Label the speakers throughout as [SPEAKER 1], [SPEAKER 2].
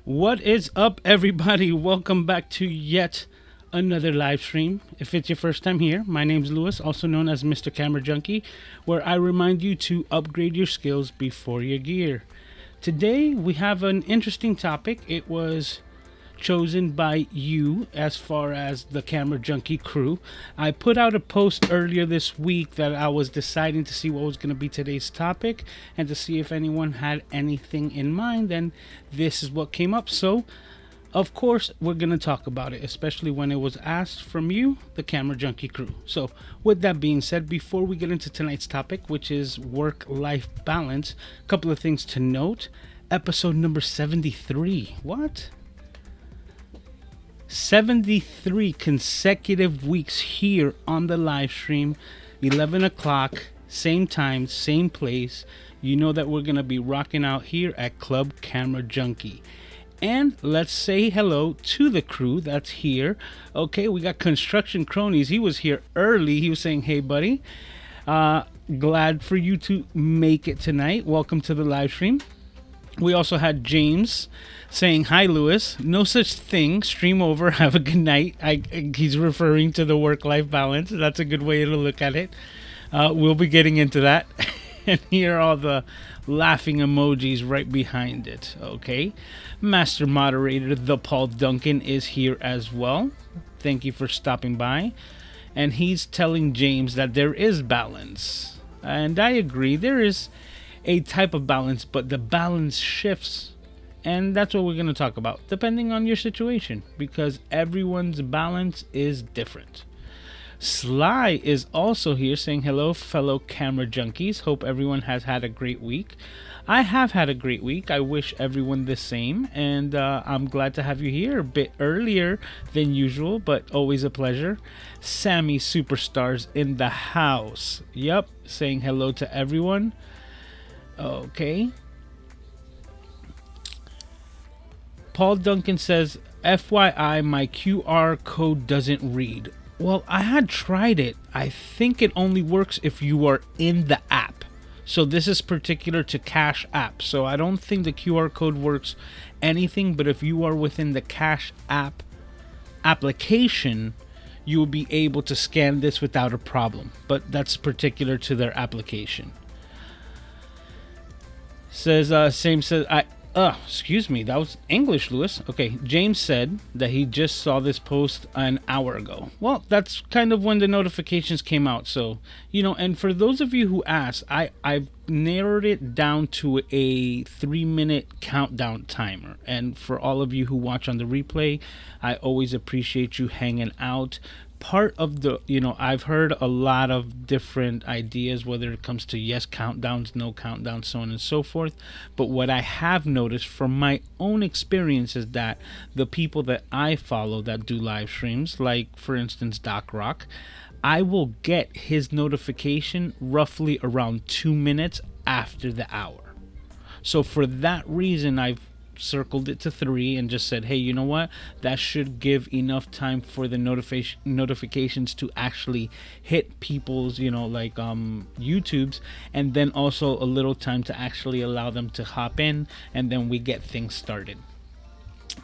[SPEAKER 1] What is up, everybody? Welcome back to yet another live stream. If it's your first time here, my name's Lewis, also known as MrCameraJunkie, where I remind you to upgrade your skills before your gear. Today, we have an interesting topic. It was chosen by you as far as the Camera Junkie crew. I put out a post earlier this week that I was deciding to see what was going to be today's topic and to see if anyone had anything in mind, and this is what came up. So of course we're going to talk about it, especially when it was asked from you, the Camera Junkie crew. So with that being said, before we get into tonight's topic, which is work-life balance, a couple of things to note. Episode number 73. What? 73 consecutive weeks here on the live stream, 11 o'clock, same time, same place. You know that we're going to be rocking out here at Club Camera Junkie. And let's say hello to the crew that's here. Okay, we got Construction Cronies. He was here early. He was saying, hey, buddy. Glad for you to make it tonight. Welcome to the live stream. We also had James saying, hi, Lewis. No such thing. Stream over. Have a good night. He's referring to the work-life balance. That's a good way to look at it. We'll be getting into that. And here are all the laughing emojis right behind it. Okay. Master moderator, the Paul Duncan, is here as well. Thank you for stopping by. And he's telling James that there is balance. And I agree. There is a type of balance, but the balance shifts, and that's what we're going to talk about, depending on your situation, because everyone's balance is different. Sly is also here saying hello, fellow camera junkies. Hope everyone has had a great week. I have had a great week. I wish everyone the same, and I'm glad to have you here a bit earlier than usual, but always a pleasure. Sammy Superstars in the house. Yep, saying hello to everyone. Okay. Paul Duncan says, FYI, my QR code doesn't read. Well, I had tried it. I think it only works if you are in the app. So this is particular to Cash App. So I don't think the QR code works anything, but if you are within the Cash App application, you will be able to scan this without a problem. But that's particular to their application. Says, excuse me, that was English, Lewis. Okay, James said that he just saw this post an hour ago. Well, that's kind of when the notifications came out. So, and for those of you who asked, I've narrowed it down to a 3-minute countdown timer. And for all of you who watch on the replay, I always appreciate you hanging out. Part of the, I've heard a lot of different ideas, whether it comes to yes countdowns, no countdowns, so on and so forth. But what I have noticed from my own experience is that the people that I follow that do live streams, like for instance Doc Rock, I will get his notification roughly around 2 minutes after the hour. So for that reason, I've circled it to 3 and just said, hey, you know what, that should give enough time for the notifications to actually hit people's YouTube's, and then also a little time to actually allow them to hop in, and then we get things started.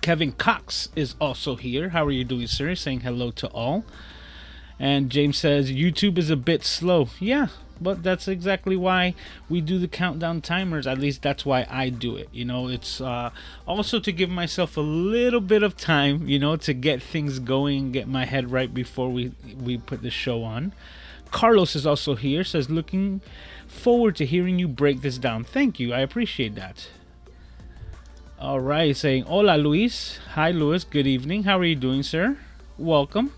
[SPEAKER 1] Kevin Cox is also here. How are you doing, sir? Saying hello to all. And James says YouTube is a bit slow. Yeah, but that's exactly why we do the countdown timers. At least that's why I do it. It's also to give myself a little bit of time, to get things going, get my head right before we put the show on. Carlos is also here. Says, looking forward to hearing you break this down. Thank you. I appreciate that. All right. Saying, hola, Luis. Hi, Luis. Good evening. How are you doing, sir? Welcome.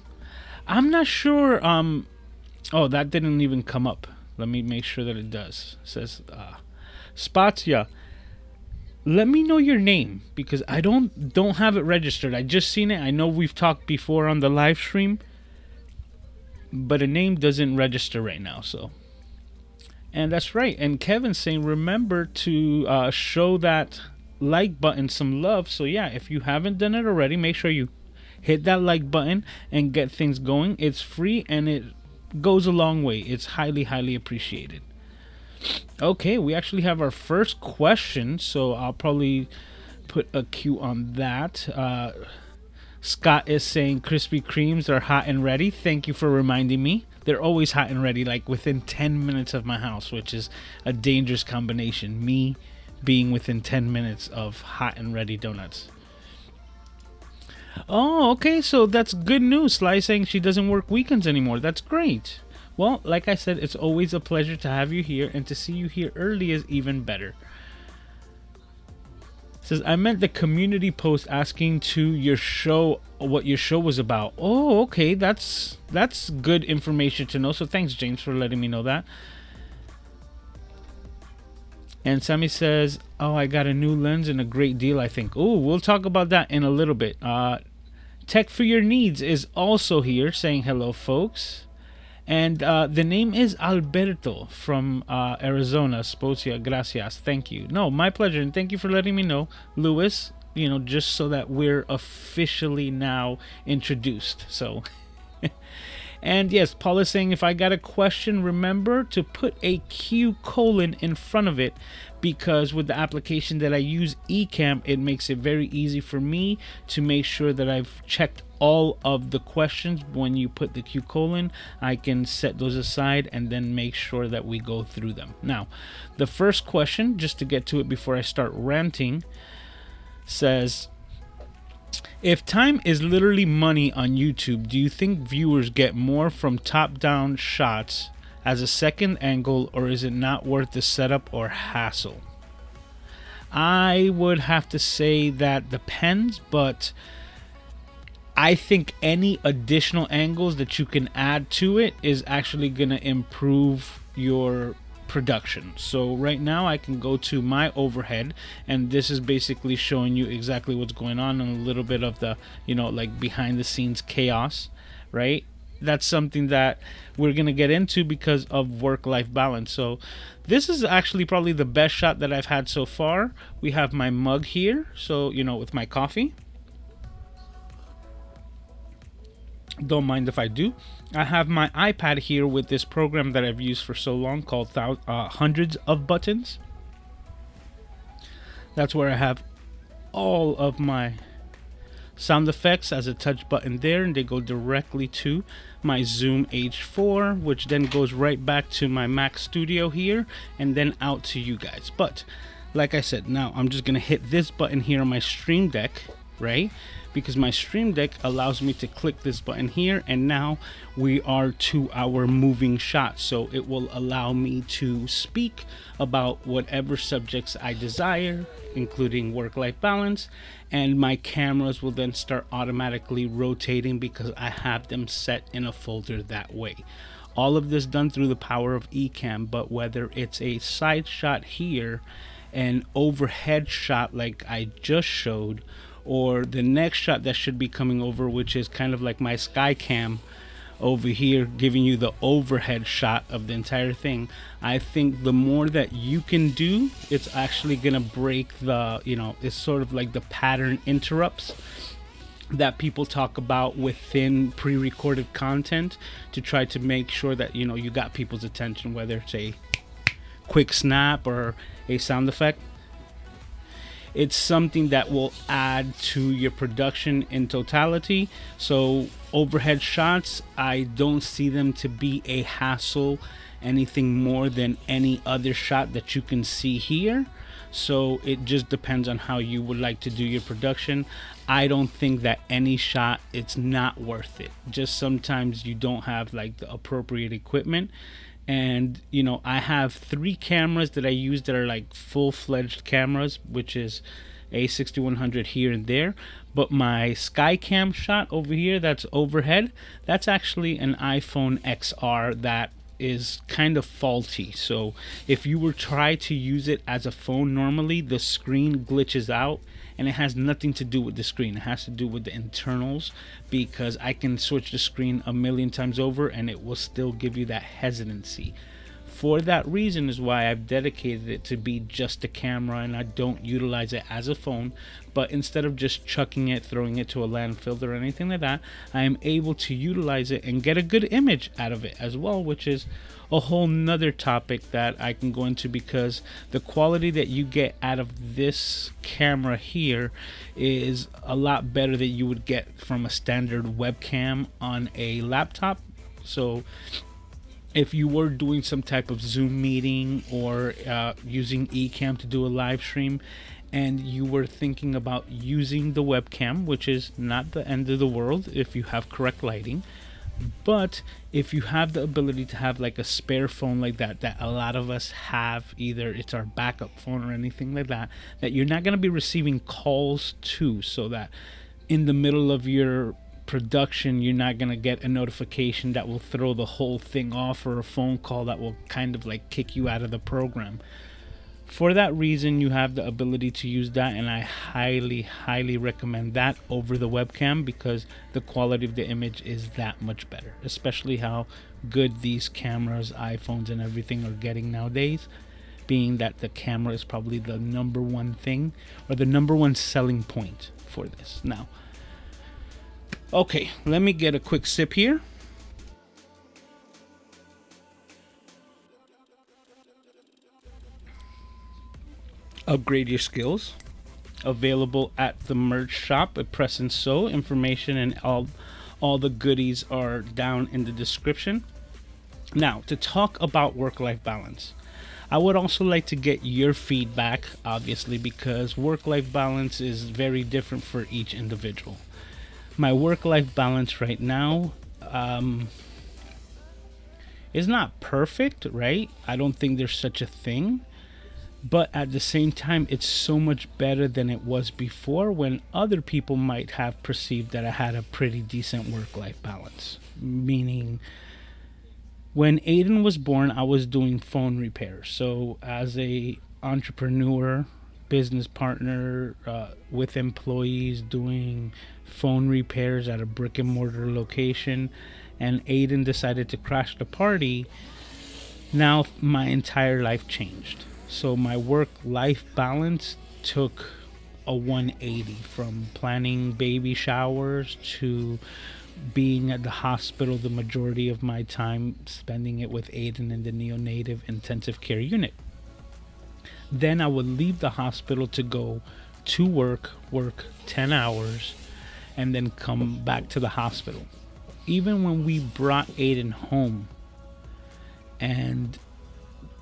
[SPEAKER 1] I'm not sure. Oh, that didn't even come up. Let me make sure that it does. It says, Spazia, let me know your name, because I don't have it registered. I just seen it. I know we've talked before on the live stream, but a name doesn't register right now. So, and that's right. And Kevin's saying, remember to show that like button some love. So yeah, if you haven't done it already, make sure you hit that like button and get things going. It's free and it goes a long way. It's highly, highly appreciated. Okay, we actually have our first question, so I'll probably put a Q on that. Scott is saying Krispy Kremes are hot and ready. Thank you for reminding me. They're always hot and ready, like within 10 minutes of my house, which is a dangerous combination. Me being within 10 minutes of hot and ready donuts. Oh, okay, so that's good news. Sly saying she doesn't work weekends anymore. That's great. Well, like I said, it's always a pleasure to have you here, and to see you here early is even better. Says, I meant the community post asking to your show what your show was about. Oh, okay, that's good information to know. So thanks, James, for letting me know that. And Sammy says, oh, I got a new lens and a great deal, I think. Oh, we'll talk about that in a little bit. Tech for Your Needs is also here saying hello, folks. And the name is Alberto from Arizona. Sposia, gracias. Thank you. No, my pleasure. And thank you for letting me know, Louis, you know, just so that we're officially now introduced. So, and yes, Paul is saying, if I got a question, remember to put a Q colon in front of it, because with the application that I use, Ecamm, it makes it very easy for me to make sure that I've checked all of the questions. When you put the Q colon, I can set those aside and then make sure that we go through them. Now, the first question, just to get to it before I start ranting, says, if time is literally money on YouTube, do you think viewers get more from top-down shots as a second angle, or is it not worth the setup or hassle? I would have to say that depends, but I think any additional angles that you can add to it is actually going to improve your production. So right now I can go to my overhead, and this is basically showing you exactly what's going on and a little bit of the, you know, like behind the scenes chaos, right? That's something that we're going to get into because of work-life balance. So this is actually probably the best shot that I've had so far. We have my mug here, so, you know, with my coffee. Don't mind if I do. I have my iPad here with this program that I've used for so long called Hundreds of Buttons. That's where I have all of my sound effects as a touch button there, and they go directly to my Zoom H4, which then goes right back to my Mac Studio here and then out to you guys. But like I said, now I'm just gonna hit this button here on my Stream Deck, right? Because my Stream Deck allows me to click this button here, and now we are to our moving shot. So it will allow me to speak about whatever subjects I desire, including work-life balance, and my cameras will then start automatically rotating because I have them set in a folder that way. All of this done through the power of Ecamm, but whether it's a side shot here, an overhead shot like I just showed, or the next shot that should be coming over, which is kind of like my sky cam over here, giving you the overhead shot of the entire thing. I think the more that you can do, it's actually gonna break the, you know, it's sort of like the pattern interrupts that people talk about within pre-recorded content, to try to make sure that, you know, you got people's attention, whether it's a quick snap or a sound effect. It's something that will add to your production in totality. So overhead shots, I don't see them to be a hassle anything more than any other shot that you can see here. So it just depends on how you would like to do your production. I don't think that any shot, it's not worth it. Just sometimes you don't have like the appropriate equipment. And you know, I have 3 cameras that I use that are like full-fledged cameras, which is a 6100 here and there. But my Skycam shot over here, that's overhead, that's actually an iPhone XR that is kind of faulty. So if you were try to use it as a phone normally, the screen glitches out, and it has nothing to do with the screen. It has to do with the internals, because I can switch the screen a million times over and it will still give you that hesitancy. For that reason is why I've dedicated it to be just a camera, and I don't utilize it as a phone. But instead of just chucking it, throwing it to a landfill or anything like that, I am able to utilize it and get a good image out of it as well, which is a whole nother topic that I can go into, because the quality that you get out of this camera here is a lot better than you would get from a standard webcam on a laptop. So if you were doing some type of Zoom meeting or using Ecamm to do a live stream, and you were thinking about using the webcam, which is not the end of the world if you have correct lighting, but if you have the ability to have like a spare phone like that a lot of us have, either it's our backup phone or anything like that, that you're not going to be receiving calls to, so that in the middle of your production you're not going to get a notification that will throw the whole thing off, or a phone call that will kind of like kick you out of the program. For that reason, you have the ability to use that, and I highly recommend that over the webcam, because the quality of the image is that much better, especially how good these cameras, iPhones and everything are getting nowadays, being that the camera is probably the number one thing, or the number one selling point for this. Now, okay, let me get a quick sip here. Upgrade your skills. Available at the merch shop at Press and Sew. Information and all the goodies are down in the description. Now, to talk about work-life balance, I would also like to get your feedback, obviously, because work-life balance is very different for each individual. My work-life balance right now is not perfect, right? I don't think there's such a thing. But at the same time, it's so much better than it was before, when other people might have perceived that I had a pretty decent work-life balance. Meaning, when Aiden was born, I was doing phone repairs. So as a entrepreneur, business partner with employees, doing phone repairs at a brick and mortar location, and Aiden decided to crash the party, now my entire life changed. So my work-life balance took a 180, from planning baby showers to being at the hospital the majority of my time, spending it with Aiden in the neonatal intensive care unit. Then I would leave the hospital to go to work 10 hours, and then come back to the hospital. Even when we brought Aiden home and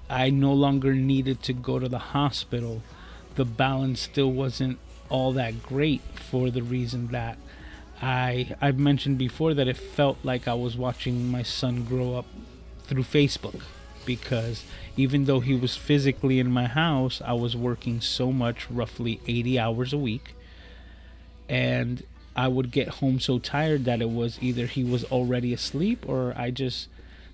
[SPEAKER 1] I no longer needed to go to the hospital, the balance still wasn't all that great, for the reason that I've mentioned before that it felt like I was watching my son grow up through Facebook, because even though he was physically in my house, I was working so much, roughly 80 hours a week, and I would get home so tired that it was either he was already asleep, or I just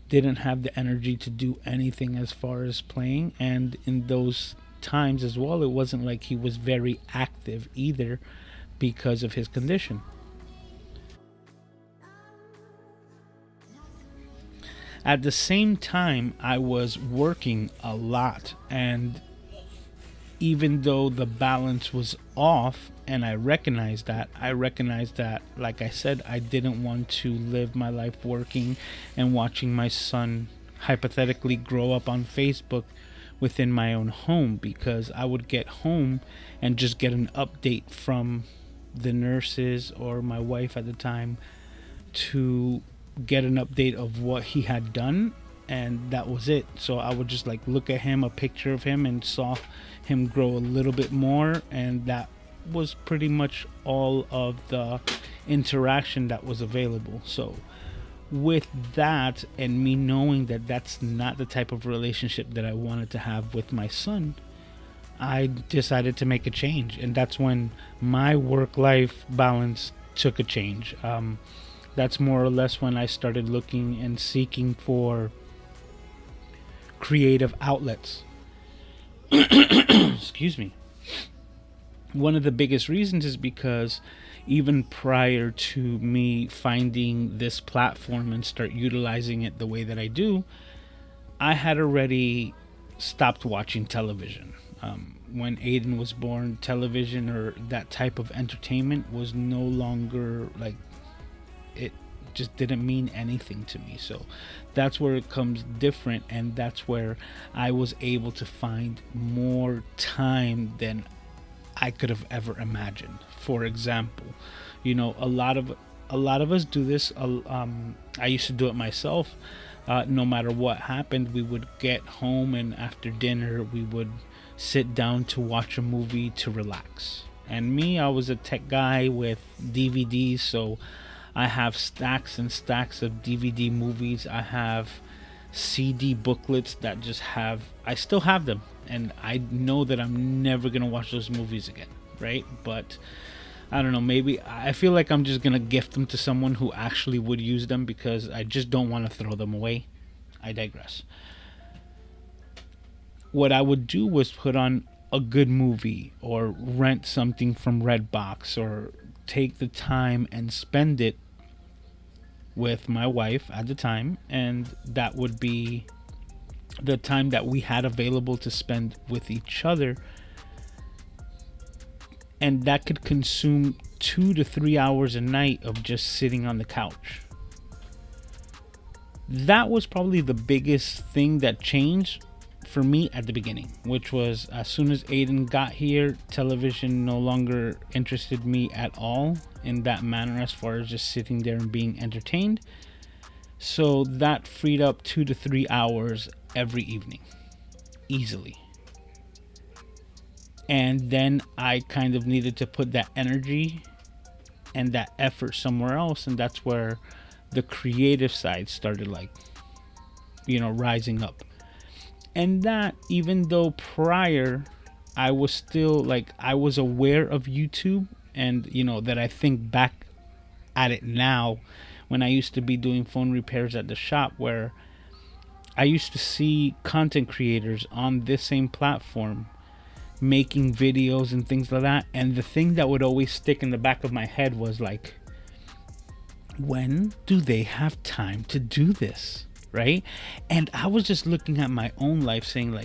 [SPEAKER 1] didn't have the energy to do anything as far as playing. And in those times as well, it wasn't like he was very active either, because of his condition. At the same time, I was working a lot, and even though the balance was off, and I recognized that, like I said, I didn't want to live my life working and watching my son hypothetically grow up on Facebook within my own home, because I would get home and just get an update from the nurses or my wife at the time to get an update of what he had done, and that was it. So I would just like look at him, a picture of him, and saw him grow a little bit more, and that was pretty much all of the interaction that was available. So with that, and me knowing that that's not the type of relationship that I wanted to have with my son, I decided to make a change, and that's when my work-life balance took a change. That's more or less when I started looking and seeking for creative outlets. Excuse me. One of the biggest reasons is because even prior to me finding this platform and start utilizing it the way that I do, I had already stopped watching television. When Aiden was born, television or that type of entertainment was no longer like, it just didn't mean anything to me. So that's where it comes different, and that's where I was able to find more time than I could have ever imagined. For example, a lot of us do this. I used to do it myself. No matter what happened, we would get home, and after dinner we would sit down to watch a movie to relax. And me, I was a tech guy with DVDs, so I have stacks and stacks of DVD movies. I have CD booklets that I still have them, and I know that I'm never gonna watch those movies again, right? But I don't know, maybe I feel like I'm just gonna gift them to someone who actually would use them, because I just don't want to throw them away. I digress. What I would do was put on a good movie, or rent something from Redbox, or take the time and spend it with my wife at the time, and that would be the time that we had available to spend with each other. And that could consume 2 to 3 hours a night of just sitting on the couch. That was probably the biggest thing that changed for me at the beginning, which was as soon as Aiden got here, television no longer interested me at all in that manner, as far as just sitting there and being entertained. So that freed up 2 to 3 hours every evening, easily. And then I kind of needed to put that energy and that effort somewhere else, and that's where the creative side started, rising up. And that, even though prior I was still I was aware of YouTube, and that I think back at it now, when I used to be doing phone repairs at the shop, where I used to see content creators on this same platform making videos and things like that. And the thing that would always stick in the back of my head was when do they have time to do this? Right? And I was just looking at my own life, saying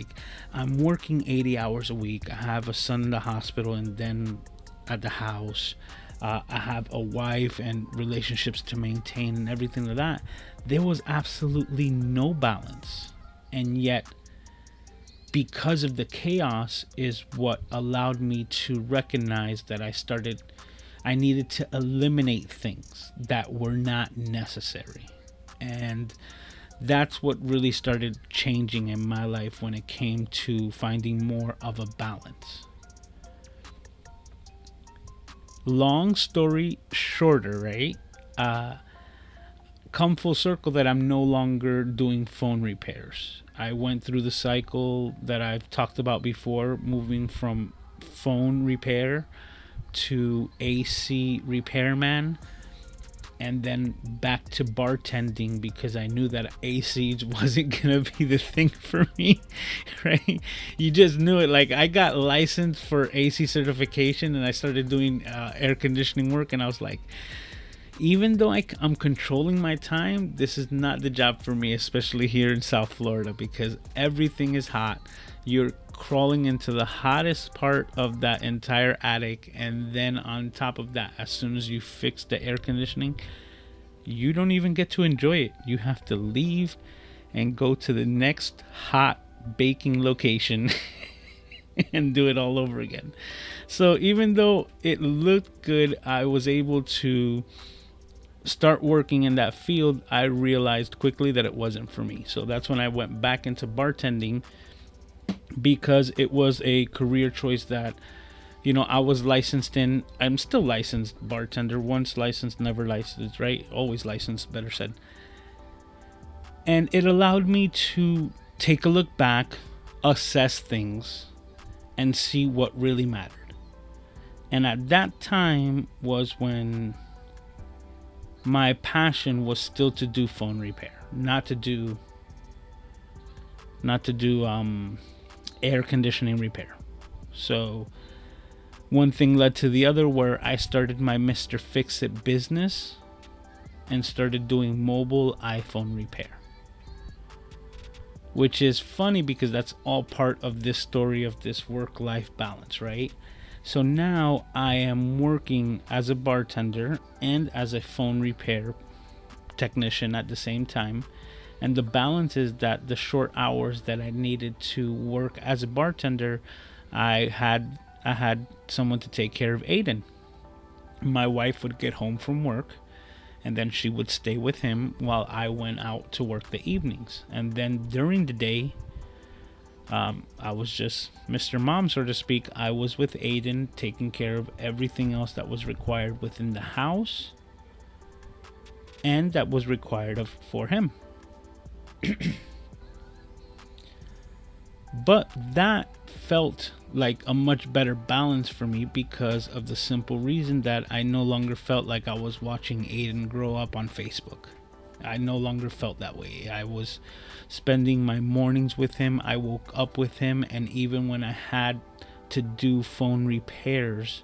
[SPEAKER 1] I'm working 80 hours a week. I have a son in the hospital, and then at the house, I have a wife and relationships to maintain and everything like that. There was absolutely no balance. And yet, because of the chaos, is what allowed me to recognize that I needed to eliminate things that were not necessary. And that's what really started changing in my life when it came to finding more of a balance. Long story shorter, right? Come full circle that I'm no longer doing phone repairs. I went through the cycle that I've talked about before, moving from phone repair to AC repairman, and then back to bartending, because I knew that AC wasn't gonna be the thing for me, right? You just knew it. I got licensed for AC certification, and I started doing air conditioning work, and I was like, even though I'm controlling my time, this is not the job for me, especially here in South Florida, because everything is hot. You're crawling into the hottest part of that entire attic, and then on top of that, as soon as you fix the air conditioning, you don't even get to enjoy it. You have to leave and go to the next hot baking location and do it all over again. So even though it looked good, I was able to start working in that field. I realized quickly that it wasn't for me. So that's when I went back into bartending, because it was a career choice that, I was licensed in. I'm still licensed bartender. Once licensed, never licensed, right? Always licensed, better said. And it allowed me to take a look back, assess things, and see what really mattered. And at that time was when my passion was still to do phone repair, not to do air conditioning repair. So one thing led to the other, where I started my Mr. Fix-It business and started doing mobile iPhone repair. which is funny because that's all part of this story of this work-life balance, right? So now I am working as a bartender and as a phone repair technician at the same time. And the balance is that the short hours that I needed to work as a bartender, I had someone to take care of Aiden. My wife would get home from work, and then she would stay with him while I went out to work the evenings. And then during the day, I was just Mr. Mom, so to speak. I was with Aiden, taking care of everything else that was required within the house and that was required for him. But that felt like a much better balance for me because of the simple reason that I no longer felt like I was watching Aiden grow up on Facebook. I no longer felt that way. I was spending my mornings with him. I woke up with him, and even when I had to do phone repairs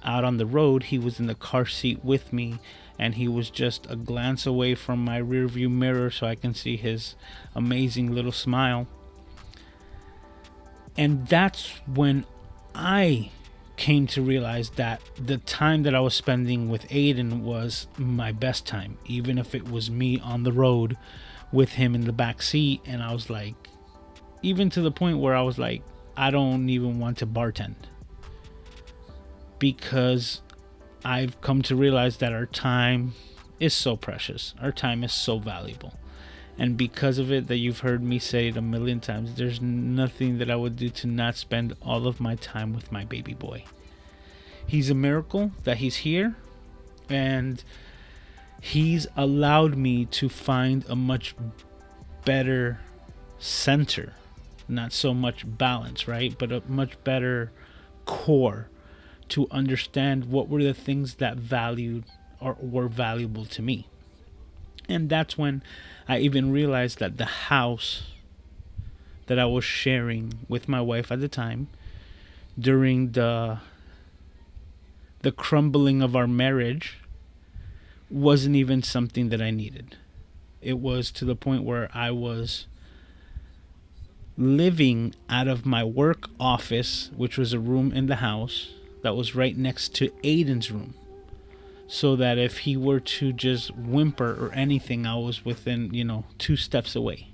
[SPEAKER 1] out on the road, he was in the car seat with me, and he was just a glance away from my rearview mirror so I can see his amazing little smile. And that's when I came to realize that the time that I was spending with Aiden was my best time, even if it was me on the road with him in the back seat. And I was like, even to the point where I was like, I don't even want to bartend, because I've come to realize that our time is so precious. Our time is so valuable. And because of it, that you've heard me say it a million times, there's nothing that I would do to not spend all of my time with my baby boy. He's a miracle that he's here, and he's allowed me to find a much better center. Not so much balance, right? But a much better core to understand what were the things that valued or were valuable to me. And that's when I even realized that the house that I was sharing with my wife at the time, during the crumbling of our marriage, wasn't even something that I needed. It was to the point where I was living out of my work office, which was a room in the house that was right next to Aiden's room, so that if he were to just whimper or anything, I was within, 2 steps away.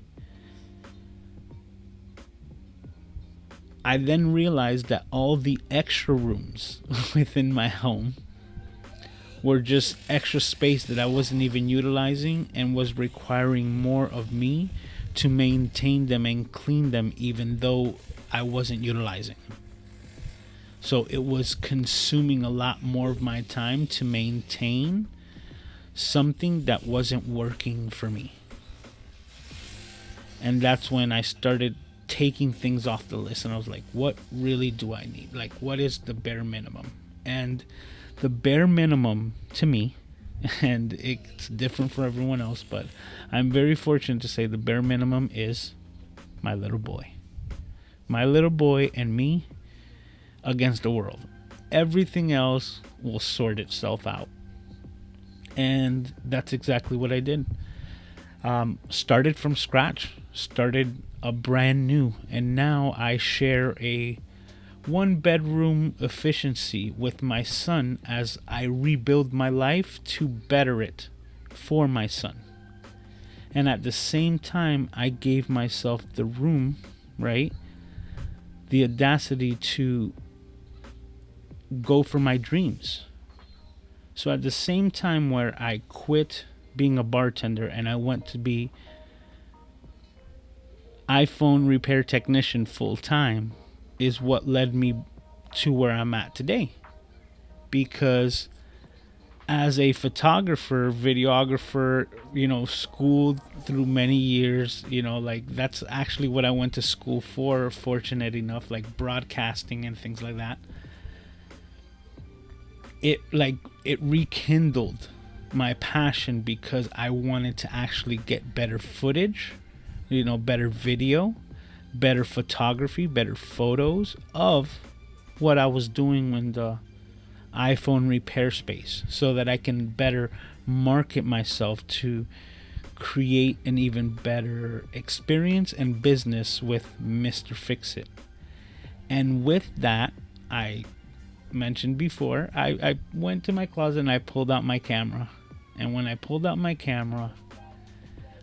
[SPEAKER 1] I then realized that all the extra rooms within my home were just extra space that I wasn't even utilizing, and was requiring more of me to maintain them and clean them, even though I wasn't utilizing them. So it was consuming a lot more of my time to maintain something that wasn't working for me. And that's when I started taking things off the list, and I was like, what really do I need? Like, what is the bare minimum? And the bare minimum to me, and it's different for everyone else, but I'm very fortunate to say the bare minimum is my little boy. My little boy and me against the world. Everything else will sort itself out. And that's exactly what I did. Started from scratch, started a brand new, and now I share a 1-bedroom efficiency with my son as I rebuild my life to better it for my son. And at the same time, I gave myself the room, right? The audacity to go for my dreams. So at the same time where I quit being a bartender and I went to be iPhone repair technician full time, is what led me to where I'm at today. Because as a photographer, videographer, schooled through many years, that's actually what I went to school for, fortunate enough, like broadcasting and things like that. It rekindled my passion, because I wanted to actually get better footage, better video, better photography, better photos of what I was doing in the iPhone repair space, so that I can better market myself to create an even better experience and business with Mr. Fix-It. And with that, I mentioned before, I went to my closet and I pulled out my camera. And when I pulled out my camera,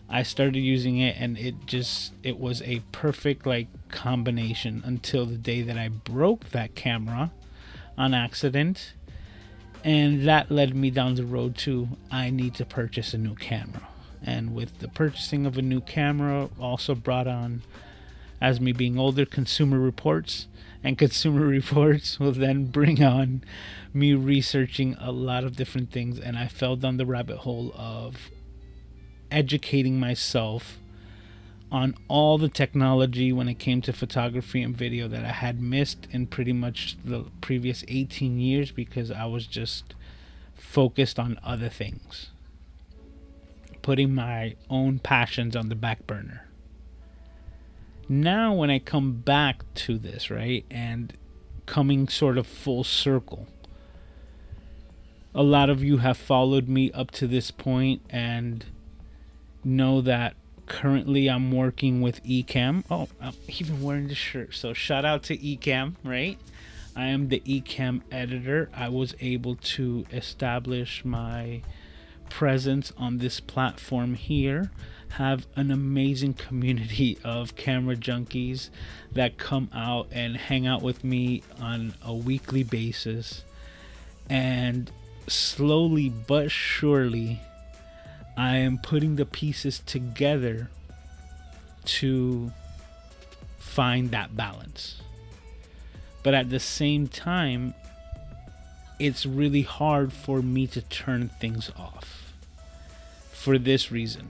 [SPEAKER 1] I started using it, and it was a perfect like combination until the day that I broke that camera on accident. And that led me down the road to, I need to purchase a new camera. And with the purchasing of a new camera also brought on, as me being older, consumer reports. And consumer reports will then bring on me researching a lot of different things. And I fell down the rabbit hole of educating myself on all the technology when it came to photography and video that I had missed in pretty much the previous 18 years because I was just focused on other things, putting my own passions on the back burner. Now when I come back to this, right, and coming sort of full circle, a lot of you have followed me up to this point and know that currently I'm working with Ecamm. Oh, I'm even wearing the shirt, so shout out to Ecamm, right? I am the Ecamm editor. I was able to establish my presence on this platform here, have an amazing community of camera junkies that come out and hang out with me on a weekly basis, and slowly but surely I am putting the pieces together to find that balance. But at the same time, it's really hard for me to turn things off for this reason.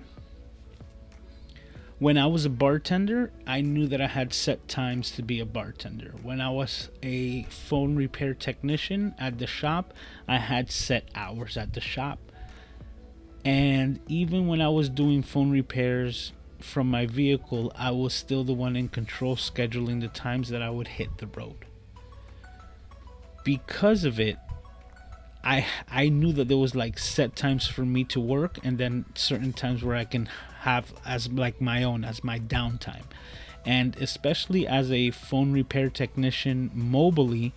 [SPEAKER 1] When I was a bartender, I knew that I had set times to be a bartender. When I was a phone repair technician at the shop, I had set hours at the shop. And even when I was doing phone repairs from my vehicle, I was still the one in control, scheduling the times that I would hit the road. Because of it, I knew that there was like set times for me to work, and then certain times where I can have as like my own, as my downtime. And especially as a phone repair technician mobily,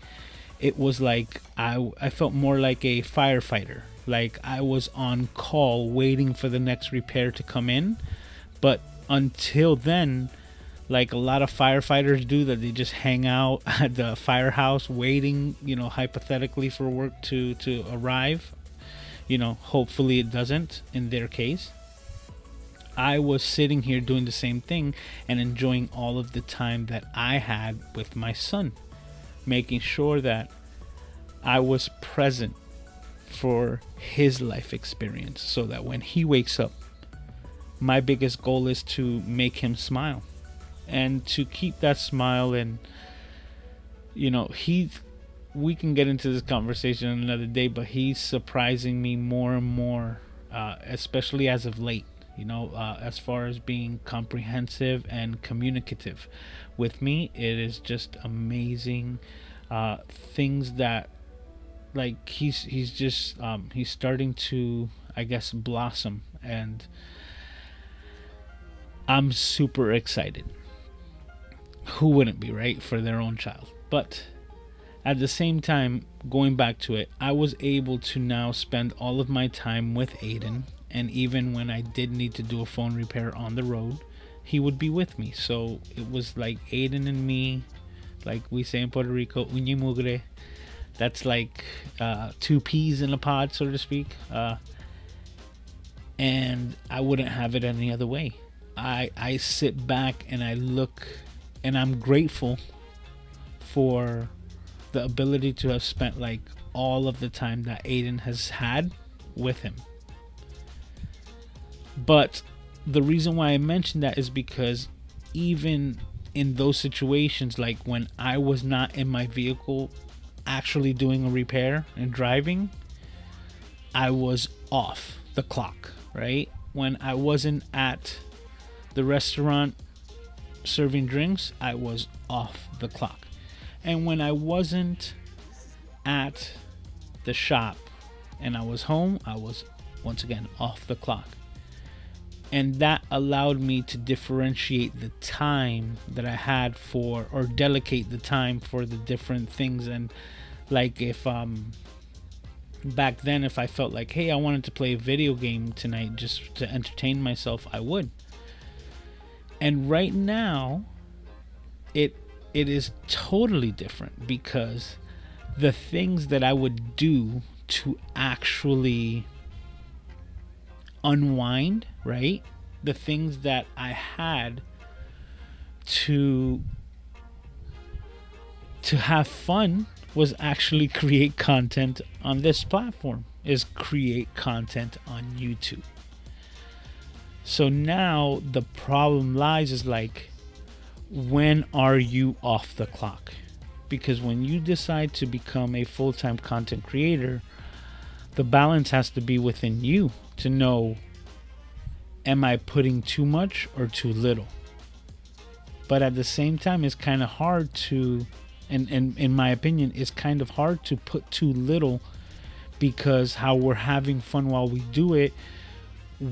[SPEAKER 1] it was like I felt more like a firefighter. Like I was on call waiting for the next repair to come in. But until then, like a lot of firefighters do, that they just hang out at the firehouse waiting, hypothetically for work to arrive. Hopefully it doesn't in their case. I was sitting here doing the same thing and enjoying all of the time that I had with my son, making sure that I was present for his life experience, so that when he wakes up, my biggest goal is to make him smile and to keep that smile. And we can get into this conversation another day, but he's surprising me more and more, especially as of late, as far as being comprehensive and communicative with me. It is just amazing things that, like, he's just he's starting to, I guess, blossom, and I'm super excited. Who wouldn't be, right, for their own child? But at the same time, going back to it, I was able to now spend all of my time with Aiden, and even when I did need to do a phone repair on the road, he would be with me. So it was like Aiden and me, like we say in Puerto Rico, uña y mugre. That's like two peas in a pod, so to speak. And I wouldn't have it any other way. I sit back and I look, and I'm grateful for the ability to have spent like all of the time that Aiden has had with him. But the reason why I mentioned that is because even in those situations, like when I was not in my vehicle actually doing a repair and driving, I was off the clock, right? When I wasn't at the restaurant serving drinks, I was off the clock. And when I wasn't at the shop and I was home, I was once again off the clock. And that allowed me to differentiate the time that I had for, or delegate the time for the different things. And like if back then, if I felt like, hey, I wanted to play a video game tonight just to entertain myself, I would. And right now it is totally different, because the things that I would do to actually unwind, right? The things that I had to have fun was actually create content on this platform, is create content on YouTube. So now the problem lies is like, when are you off the clock? Because when you decide to become a full-time content creator, the balance has to be within you to know, am I putting too much or too little? But at the same time, it's kind of hard to, and in my opinion, it's kind of hard to put too little, because how we're having fun while we do it,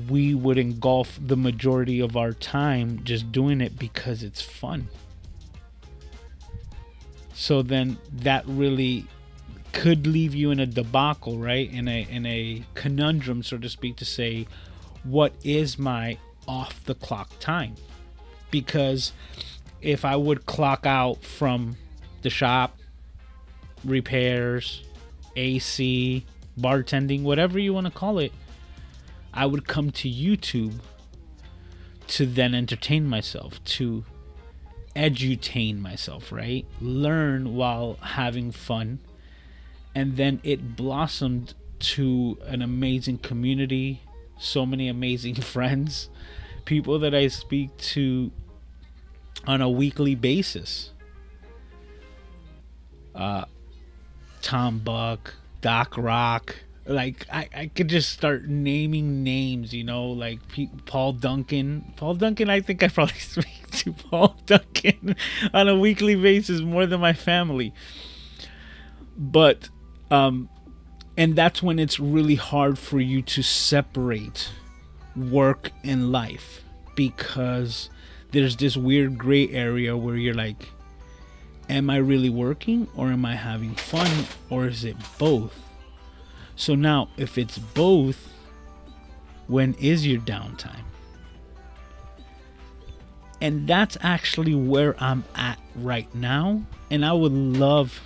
[SPEAKER 1] we would engulf the majority of our time just doing it because it's fun. So then that really could leave you in a debacle, right? In a conundrum, so to speak, to say, what is my off the clock time? Because if I would clock out from the shop, repairs, AC, bartending, whatever you want to call it, I would come to YouTube to then entertain myself, to edutain myself, right? Learn while having fun. And then it blossomed to an amazing community, so many amazing friends, people that I speak to on a weekly basis. Tom Buck, Doc Rock, like I could just start naming names, you know, like Paul Duncan. I think I probably speak to Paul Duncan on a weekly basis more than my family. But and that's when it's really hard for you to separate work and life, because there's this weird gray area where you're like, am I really working, or am I having fun, or is it both? So now, if it's both, when is your downtime? And that's actually where I'm at right now. And I would love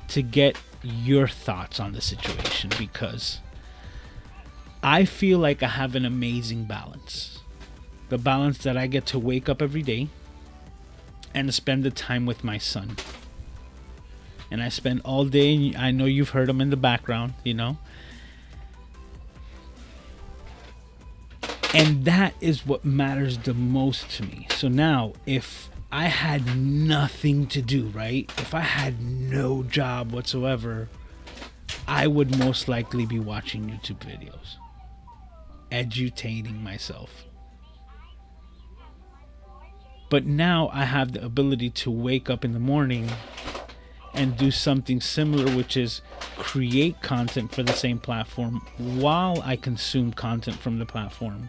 [SPEAKER 1] to get your thoughts on the situation, because I feel like I have an amazing balance. The balance that I get to wake up every day and spend the time with my son. And I spend all day, I know you've heard him in the background, you know. And that is what matters the most to me. So now, if I had nothing to do, right? If I had no job whatsoever, I would most likely be watching YouTube videos, edutaining myself. But now I have the ability to wake up in the morning and do something similar, which is create content for the same platform while I consume content from the platform,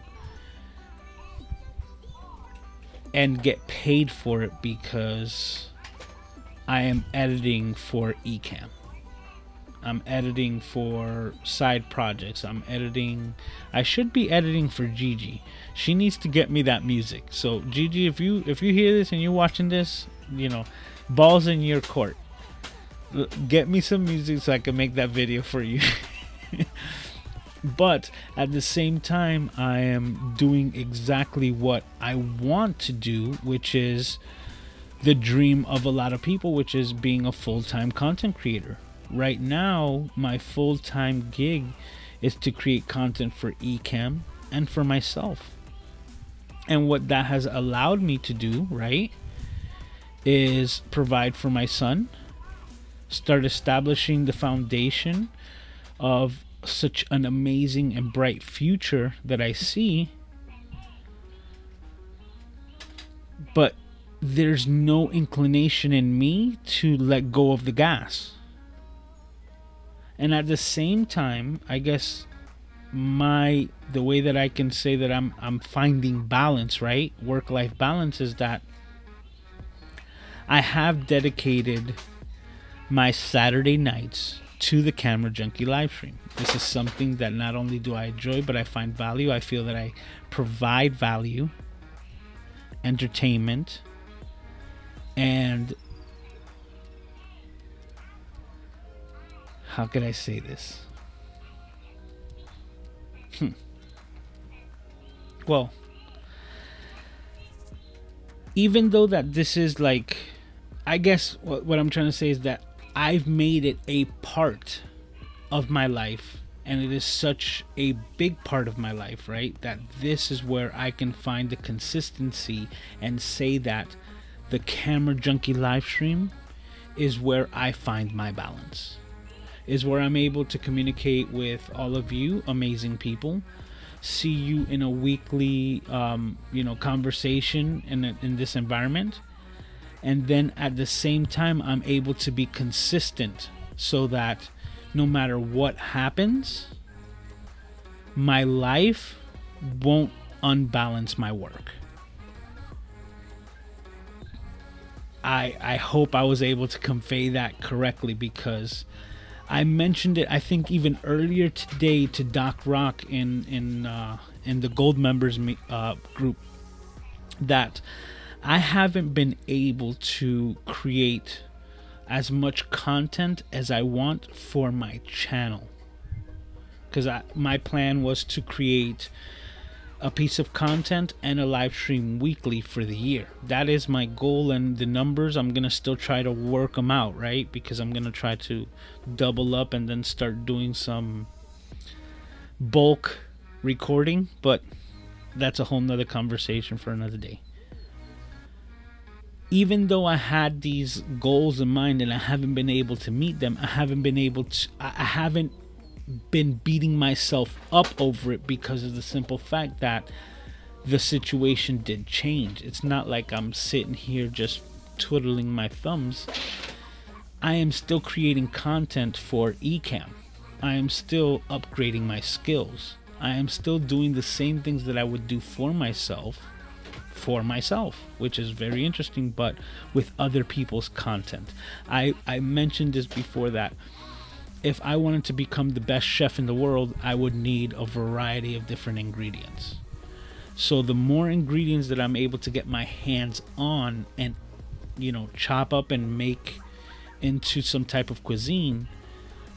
[SPEAKER 1] and get paid for it, because I am editing for Ecamm. I'm editing for side projects. I should be editing for Gigi. She needs to get me that music. So Gigi, if you hear this and you're watching this, you know, ball's in your court. Get me some music so I can make that video for you. But at the same time, I am doing exactly what I want to do, which is the dream of a lot of people, which is being a full-time content creator. Right now, my full-time gig is to create content for Ecamm and for myself. And what that has allowed me to do, right, is provide for my son, start establishing the foundation of such an amazing and bright future that I see. But there's no inclination in me to let go of the gas. And at the same time, I guess the way that I can say that I'm finding balance, right? Work-life balance, is that I have dedicated my Saturday nights to the Camera Junkie live stream. This is something that not only do I enjoy, but I find value. I feel that I provide value, entertainment, and how can I say this? Well, even though that this is like, I guess what I'm trying to say is that I've made it a part of my life, and it is such a big part of my life, right? That this is where I can find the consistency and say that the Camera Junkie live stream is where I find my balance, is where I'm able to communicate with all of you amazing people, see you in a weekly conversation in this environment, and then at the same time I'm able to be consistent so that no matter what happens, my life won't unbalance my work. I hope I was able to convey that correctly, because I mentioned it, I think, even earlier today to Doc Rock in the Gold Members group, that I haven't been able to create as much content as I want for my channel, because my plan was to create a piece of content and a live stream weekly for the year. That is my goal, and the numbers, I'm gonna still try to work them out, right? Because I'm gonna try to double up and then start doing some bulk recording, but that's a whole nother conversation for another day. Even though I had these goals in mind and I haven't been able to meet them, I haven't been beating myself up over it, because of the simple fact that the situation did change. It's not like I'm sitting here just twiddling my thumbs. I am still creating content for Ecamm. I am still upgrading my skills. I am still doing the same things that I would do for myself, which is very interesting, but with other people's content. I mentioned this before, that if I wanted to become the best chef in the world, I would need a variety of different ingredients. So the more ingredients that I'm able to get my hands on and, chop up and make into some type of cuisine,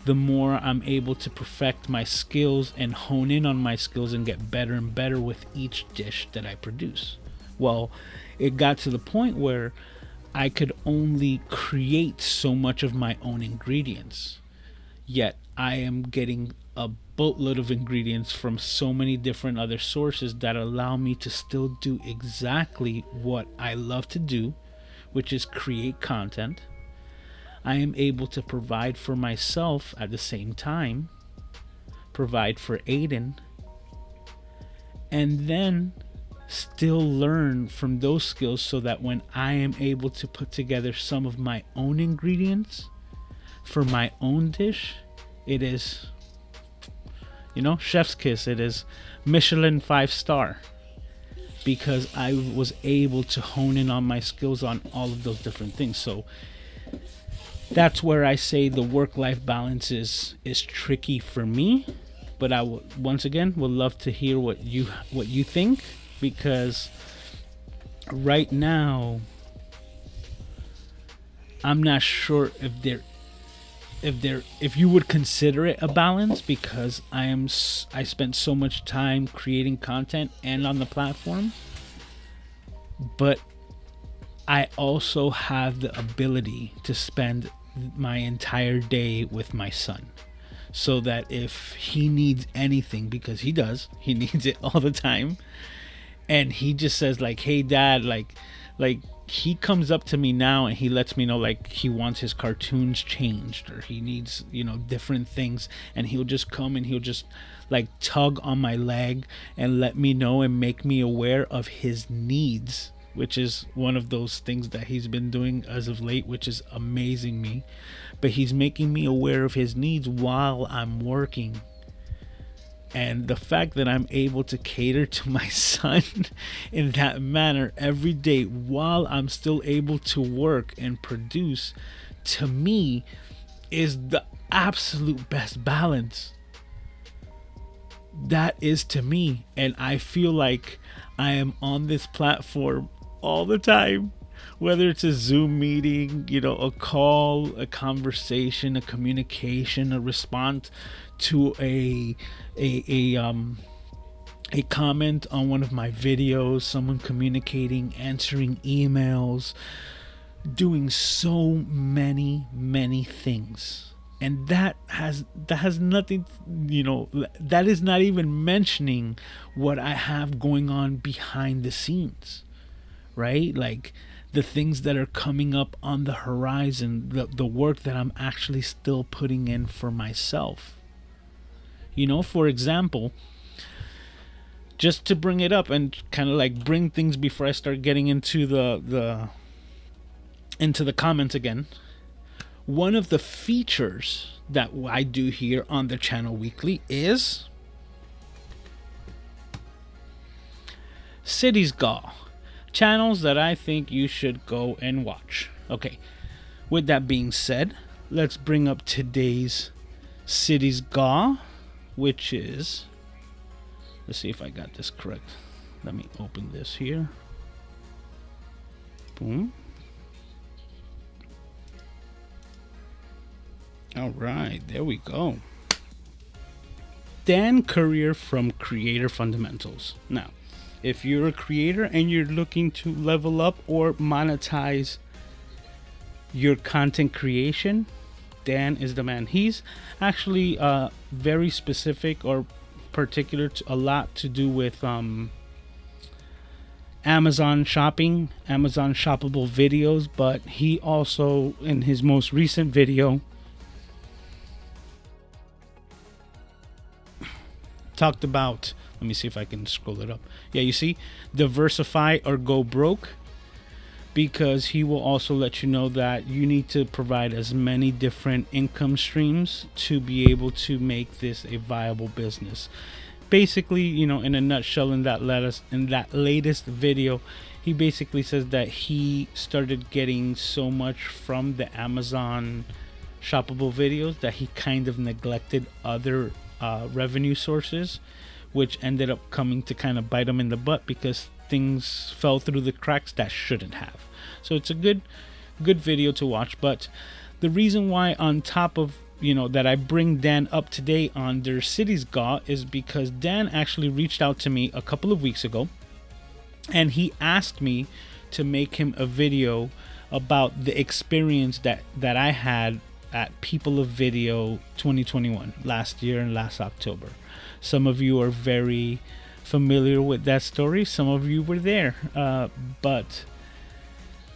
[SPEAKER 1] the more I'm able to perfect my skills and hone in on my skills and get better and better with each dish that I produce. Well, it got to the point where I could only create so much of my own ingredients. Yet I am getting a boatload of ingredients from so many different other sources that allow me to still do exactly what I love to do, which is create content. I am able to provide for myself at the same time, provide for Aiden, and then still learn from those skills, so that when I am able to put together some of my own ingredients for my own dish, it is, chef's kiss. It is Michelin 5-star, because I was able to hone in on my skills on all of those different things. So that's where I say the work-life balance is tricky for me, but I once again would love to hear what you think, because right now I'm not sure if you would consider it a balance, because I spent so much time creating content and on the platform, but I also have the ability to spend my entire day with my son, so that if he needs anything, because he needs it all the time, and he just says like, hey dad, like he comes up to me now and he lets me know like he wants his cartoons changed, or he needs different things, and he'll just come and he'll just like tug on my leg and let me know and make me aware of his needs, which is one of those things that he's been doing as of late, which is amazing me. But he's making me aware of his needs while I'm working. And the fact that I'm able to cater to my son in that manner every day while I'm still able to work and produce, to me, is the absolute best balance. That is to me. And I feel like I am on this platform all the time, whether it's a Zoom meeting, a call, a conversation, a communication, a response to a comment on one of my videos, someone communicating, answering emails, doing so many things. And that has nothing, that is not even mentioning what I have going on behind the scenes, right? Like the things that are coming up on the horizon, the work that I'm actually still putting in for myself. For example, just to bring it up and kind of like bring things before I start getting into the comments again. One of the features that I do here on the channel weekly is Cities Gaw, channels that I think you should go and watch. Okay, with that being said, let's bring up today's Cities Gaw, which is, let's see if I got this correct. Let me open this here. Boom. All right, there we go. Dan Courier from Creator Fundamentals. Now, if you're a creator and you're looking to level up or monetize your content creation, Dan is the man. He's actually very specific or particular to a lot to do with Amazon shopping, Amazon shoppable videos, but he also, in his most recent video, talked about, let me see if I can scroll it up. Yeah, you see, diversify or go broke, because he will also let you know that you need to provide as many different income streams to be able to make this a viable business. Basically, in a nutshell, in that latest video, he basically says that he started getting so much from the Amazon shoppable videos that he kind of neglected other revenue sources, which ended up coming to kind of bite him in the butt because things fell through the cracks that shouldn't have. So it's a good video to watch. But the reason why, on top of that I bring Dan up to date on their Cities Gaw, is because Dan actually reached out to me a couple of weeks ago, and he asked me to make him a video about the experience that I had at People of Video 2021 last year and last October. Some of you are very familiar with that story. Some of you were there, but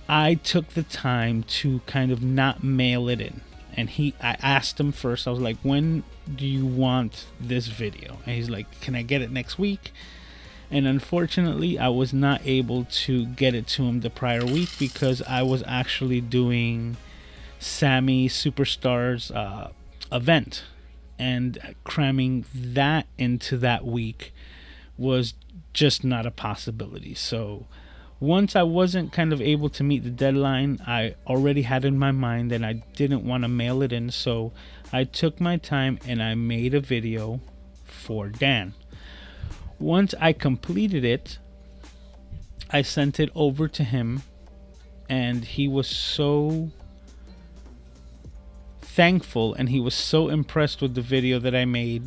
[SPEAKER 1] I took the time to kind of not mail it in. And I asked him first, I was like, when do you want this video? And he's like, can I get it next week? And unfortunately, I was not able to get it to him the prior week because I was actually doing Sammy Superstar's event, and cramming that into that week was just not a possibility. So once I wasn't kind of able to meet the deadline, I already had in my mind that I didn't want to mail it in. So I took my time and I made a video for Dan. Once I completed it, I sent it over to him, and he was so thankful and he was so impressed with the video that I made,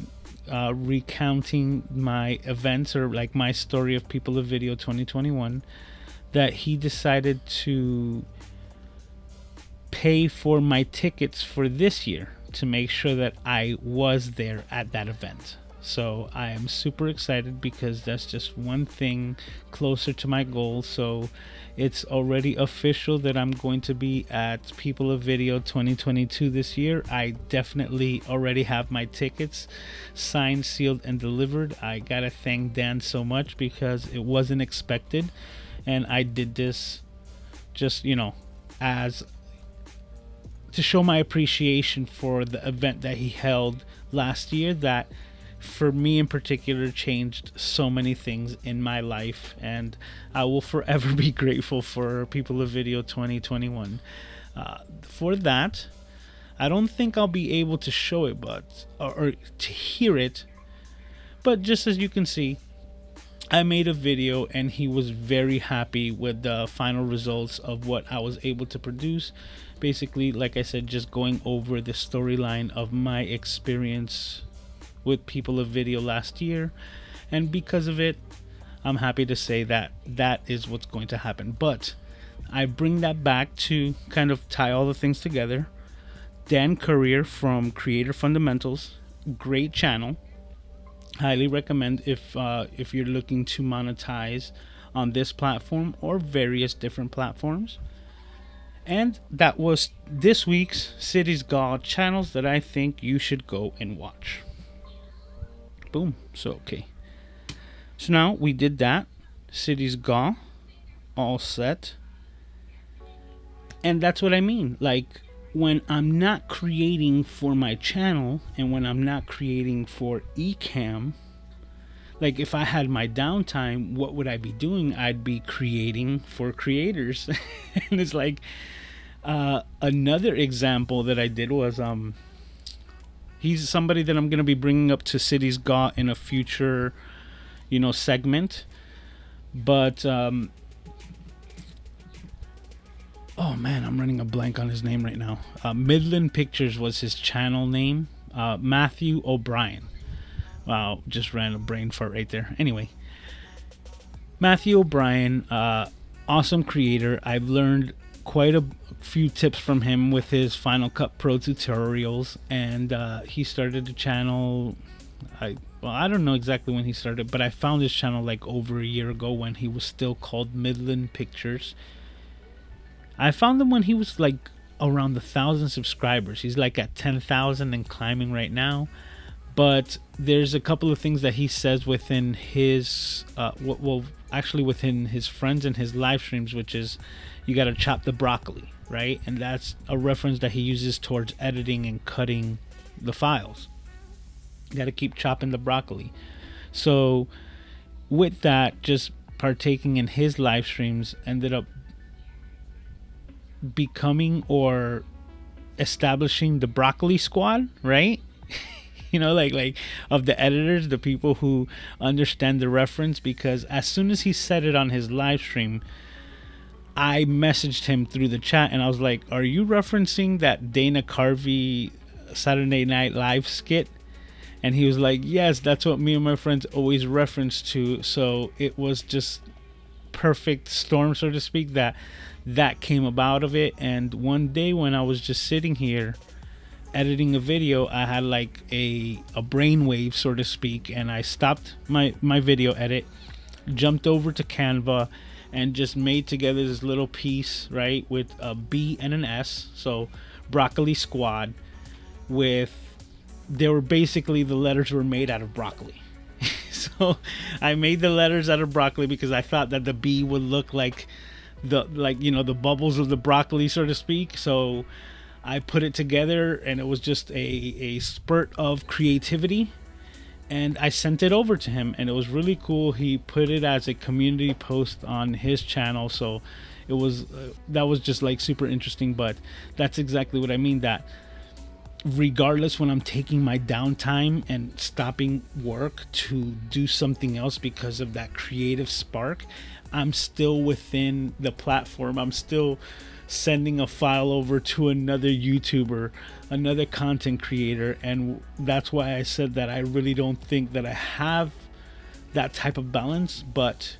[SPEAKER 1] recounting my events, or like my story of People of Video 2021, that he decided to pay for my tickets for this year to make sure that I was there at that event. So I am super excited because that's just one thing closer to my goal. So it's already official that I'm going to be at People of Video 2022 this year. I definitely already have my tickets signed, sealed, and delivered. I gotta thank Dan so much because it wasn't expected, and I did this just, as to show my appreciation for the event that he held last year, that for me in particular, changed so many things in my life, and I will forever be grateful for People of Video 2021. For that, I don't think I'll be able to show it, but or to hear it, but just as you can see, I made a video and he was very happy with the final results of what I was able to produce. Basically, like I said, just going over the storyline of my experience with People of Video last year, and because of it, I'm happy to say that that is what's going to happen. But I bring that back to kind of tie all the things together. Dan Courier from Creator Fundamentals, great channel. Highly recommend if you're looking to monetize on this platform or various different platforms. And that was this week's Cities God channels that I think you should go and watch. Boom. So okay. So now we did that. Cities God, all set. And that's what I mean. Like, when I'm not creating for my channel and when I'm not creating for Ecamm, like if I had my downtime, what would I be doing? I'd be creating for creators. And it's like another example that I did was he's somebody that I'm going to be bringing up to Cities Got in a future, segment. But oh man, I'm running a blank on his name right now. Midland Pictures was his channel name. Matthew O'Brien. Wow, just ran a brain fart right there. Anyway, Matthew O'Brien, awesome creator. I've learned quite a few tips from him with his Final Cut Pro tutorials, and he started the channel. I don't know exactly when he started, but I found his channel like over a year ago when he was still called Midland Pictures. I found him when he was like around 1,000 subscribers. He's like at 10,000 and climbing right now. But there's a couple of things that he says within his, within his friends and his live streams, which is you got to chop the broccoli, right? And that's a reference that he uses towards editing and cutting the files. You got to keep chopping the broccoli. So with that, just partaking in his live streams ended up becoming or establishing the broccoli squad, right? Like of the editors, the people who understand the reference, because as soon as he said it on his live stream, I messaged him through the chat and I was like, are you referencing that Dana Carvey Saturday Night Live skit? And he was like, yes, that's what me and my friends always reference to. So it was just perfect storm, so to speak, that came about of it. And one day when I was just sitting here editing a video, I had like a brainwave, so to speak, and I stopped my video edit, jumped over to Canva, and just made together this little piece, right, with a B and an S, so Broccoli Squad. They were basically, the letters were made out of broccoli. So I made the letters out of broccoli because I thought that the B would look like the bubbles of the broccoli, so to speak. So I put it together and it was just a spurt of creativity, and I sent it over to him and it was really cool. He put it as a community post on his channel, so it was that was just like super interesting. But that's exactly what I mean, that regardless, when I'm taking my downtime and stopping work to do something else because of that creative spark, I'm still within the platform. I'm still sending a file over to another YouTuber, another content creator. And that's why I said that I really don't think that I have that type of balance, but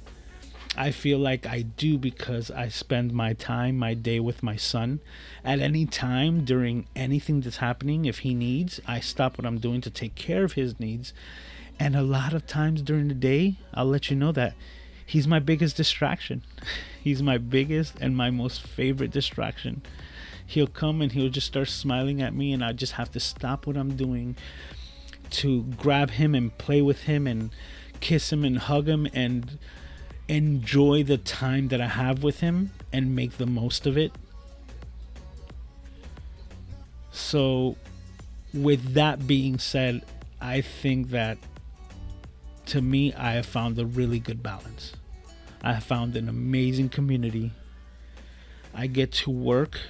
[SPEAKER 1] I feel like I do, because I spend my day with my son. At any time during anything that's happening, if he needs, I stop what I'm doing to take care of his needs. And a lot of times during the day, I'll let you know that he's my biggest distraction. He's my biggest and my most favorite distraction. He'll come and he'll just start smiling at me, and I just have to stop what I'm doing to grab him and play with him and kiss him and hug him and enjoy the time that I have with him and make the most of it. So with that being said, I think that to me, I have found a really good balance. I have found an amazing community. I get to work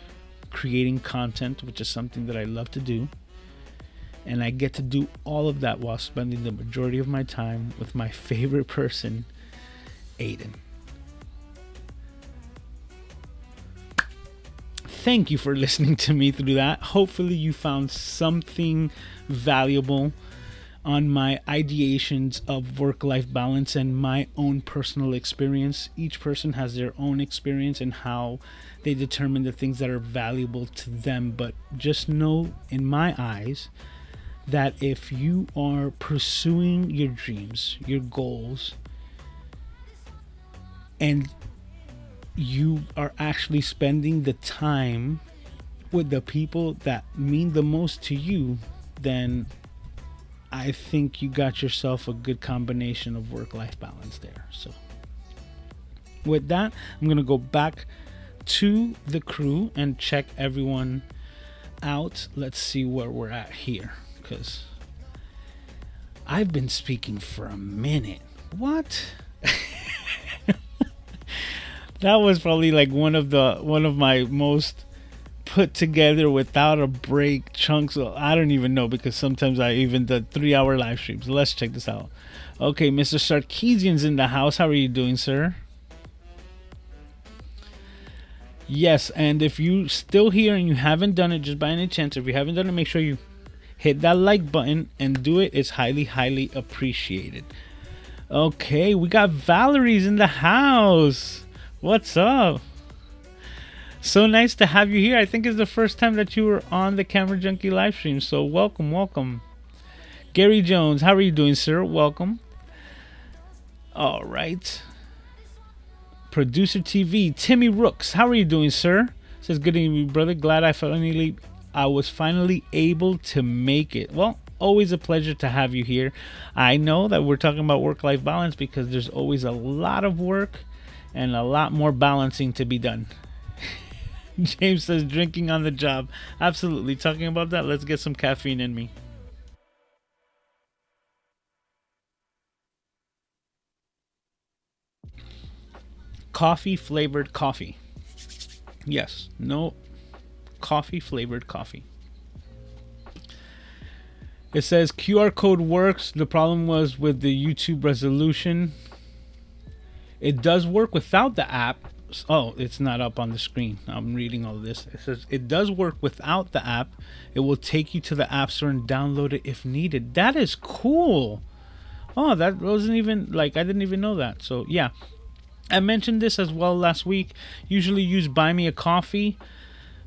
[SPEAKER 1] creating content, which is something that I love to do. And I get to do all of that while spending the majority of my time with my favorite person, Aiden. Thank you for listening to me through that. Hopefully you found something valuable on my ideations of work-life balance and my own personal experience. Each person has their own experience and how they determine the things that are valuable to them. But just know, in my eyes, that if you are pursuing your dreams, your goals, and you are actually spending the time with the people that mean the most to you, then I think you got yourself a good combination of work-life balance there. So with that, I'm going to go back to the crew and check everyone out. Let's see where we're at here, because I've been speaking for a minute. What? That was probably like one of my most put together without a break chunks. I don't even know, because sometimes I even did 3-hour live streams. Let's check this out. Okay, Mr. Sarkeesian's in the house. How are you doing, sir? Yes, and if you still here and you haven't done it, just by any chance, if you haven't done it, make sure you hit that like button and do it. It's highly, highly appreciated. Okay, we got Valerie's in the house. What's up? So nice to have you here. I think it's the first time that you were on the CameraJunkie live stream. So welcome, welcome. Gary Jones, how are you doing, sir? Welcome. All right. Producer TV, Timmy Rooks, how are you doing, sir? Says, good evening, brother. Glad I was finally able to make it. Well, always a pleasure to have you here. I know that we're talking about work-life balance because there's always a lot of work and a lot more balancing to be done. James says, drinking on the job. Absolutely. Talking about that, let's get some caffeine in me. Coffee flavored coffee. Yes. No. Coffee flavored coffee. It says QR code works. The problem was with the YouTube resolution. It does work without the app. Oh, it's not up on the screen. I'm reading all of this. It says it does work without the app. It will take you to the App Store and download it if needed. That is cool. Oh, that wasn't even, like, I didn't even know that. So yeah, I mentioned this as well last week. Usually use Buy Me a Coffee,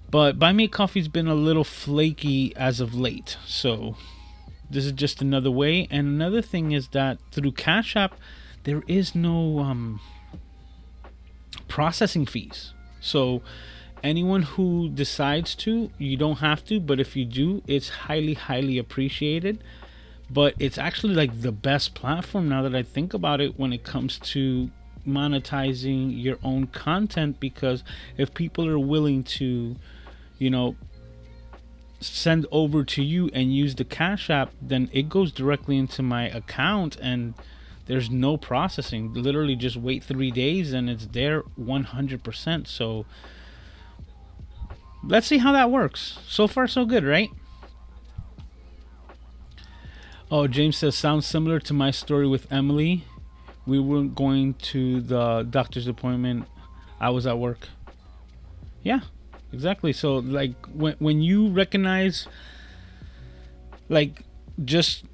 [SPEAKER 1] but Buy Me a Coffee's been a little flaky as of late. So this is just another way. And another thing is that through Cash App, there is no processing fees. So anyone who decides to, you don't have to, but if you do, it's highly, highly appreciated. But it's actually like the best platform now that I think about it when it comes to monetizing your own content, because if people are willing to, you know, send over to you and use the Cash App, then it goes directly into my account and there's no processing. Literally just wait 3 days and it's there 100%. So let's see how that works. So far so good, right? Oh, James says, sounds similar to my story with Emily. We weren't going to the doctor's appointment. I was at work. Yeah, exactly. So like when you recognize, like, just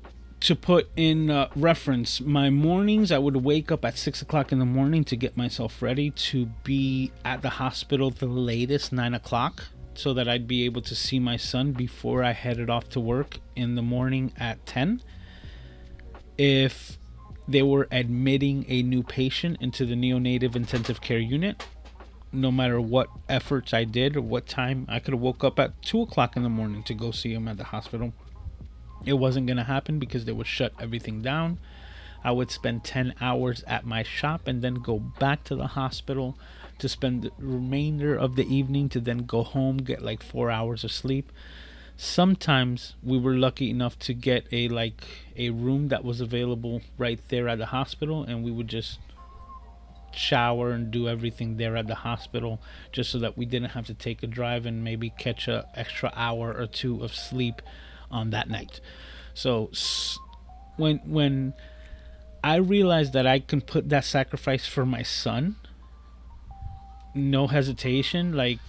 [SPEAKER 1] to put in reference, my mornings, I would wake up at 6 o'clock in the morning to get myself ready to be at the hospital the latest 9 o'clock, so that I'd be able to see my son before I headed off to work in the morning at 10. If they were admitting a new patient into the neonatal intensive care unit, no matter what efforts I did or what time, I could have woke up at 2 o'clock in the morning to go see him at the hospital. It wasn't going to happen because they would shut everything down. I would spend 10 hours at my shop and then go back to the hospital to spend the remainder of the evening to then go home, get like 4 hours of sleep. Sometimes we were lucky enough to get a room that was available right there at the hospital, and we would just shower and do everything there at the hospital, just so that we didn't have to take a drive and maybe catch a extra hour or two of sleep on that night. So when I realized that I can put that sacrifice for my son, no hesitation, like,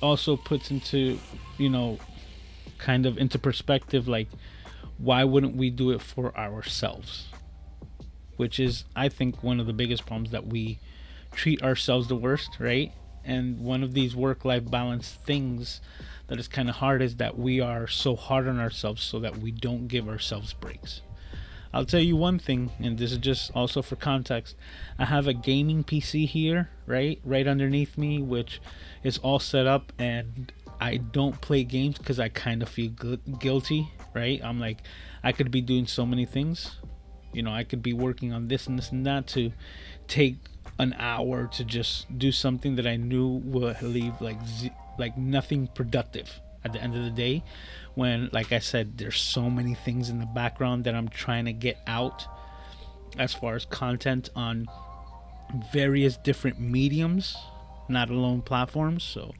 [SPEAKER 1] also puts into, kind of into perspective, like, why wouldn't we do it for ourselves? Which is, I think, one of the biggest problems, that we treat ourselves the worst, right? And one of these work-life balance things that is kind of hard is that we are so hard on ourselves so that we don't give ourselves breaks. I'll tell you one thing, and this is just also for context. I have a gaming PC here, right underneath me, which is all set up, and I don't play games because I kind of feel guilty, right? I'm like, I could be doing so many things. I could be working on this and this and that, to take an hour to just do something that I knew would leave like nothing productive at the end of the day, when, like I said, there's so many things in the background that I'm trying to get out as far as content on various different mediums, not alone platforms. So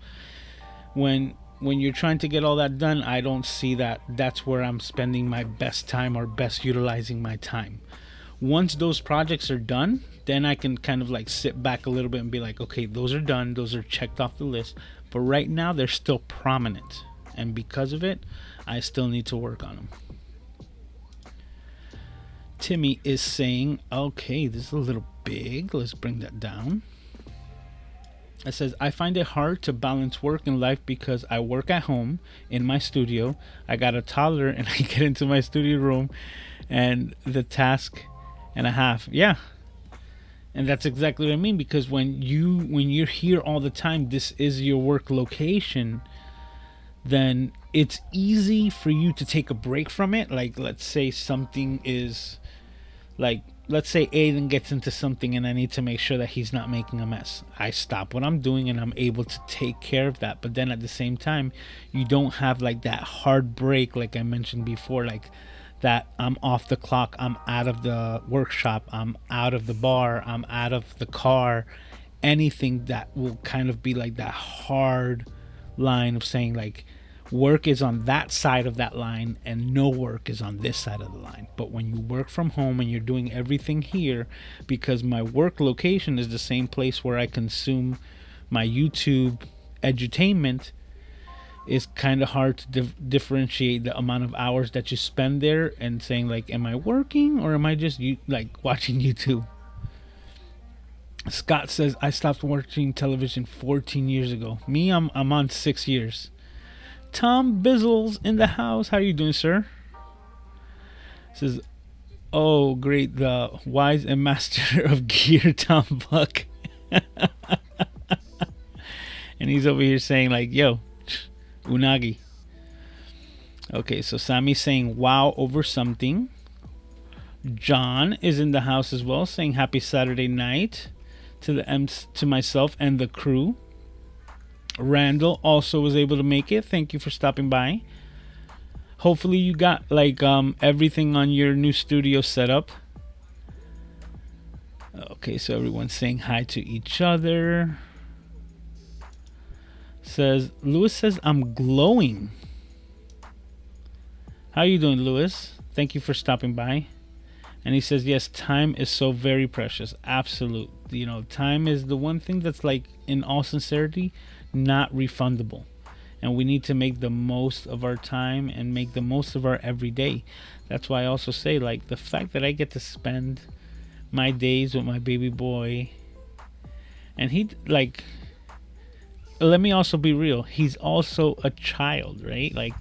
[SPEAKER 1] when you're trying to get all that done, I don't see that that's where I'm spending my best time or best utilizing my time. Once those projects are done, then I can kind of like sit back a little bit and be like, okay, those are done, those are checked off the list. But right now they're still prominent, and because of it, I still need to work on them. Timmy is saying, okay, this is a little big, let's bring that down. It says, I find it hard to balance work and life because I work at home in my studio. I got a toddler and I get into my studio room and the task and a half. Yeah. And that's exactly what I mean, because when you're here all the time, this is your work location, then it's easy for you to take a break from it. Like, let's say something is like, let's say Aiden gets into something and I need to make sure that he's not making a mess. I stop what I'm doing and I'm able to take care of that. But then at the same time, you don't have like that hard break, like I mentioned before, like that I'm off the clock, I'm out of the workshop, I'm out of the bar, I'm out of the car. Anything that will kind of be like that hard line of saying like, work is on that side of that line and no work is on this side of the line. But when you work from home and you're doing everything here, because my work location is the same place where I consume my YouTube edutainment, it's kind of hard to differentiate the amount of hours that you spend there and saying like, am I working or am I just like watching YouTube? Scott says, I stopped watching television 14 years ago. Me, I'm on 6 years. Tom Bizzles in the house. How are you doing, sir? Says, oh, great. The wise and master of gear, Tom Buck. And he's over here saying like, yo, unagi. Okay, so Sammy's saying wow over something. John is in the house as well, saying happy Saturday night to myself and the crew. Randall also was able to make it. Thank you for stopping by. Hopefully you got like everything on your new studio set up. Okay, so everyone's saying hi to each other. Lewis says I'm glowing. How are you doing, Lewis? Thank you for stopping by. And he says, yes, time is so very precious. Absolute. Time is the one thing that's like, in all sincerity, not refundable. And we need to make the most of our time and make the most of our everyday. That's why I also say, like, the fact that I get to spend my days with my baby boy, and he, like, let me also be real, he's also a child, right? Like,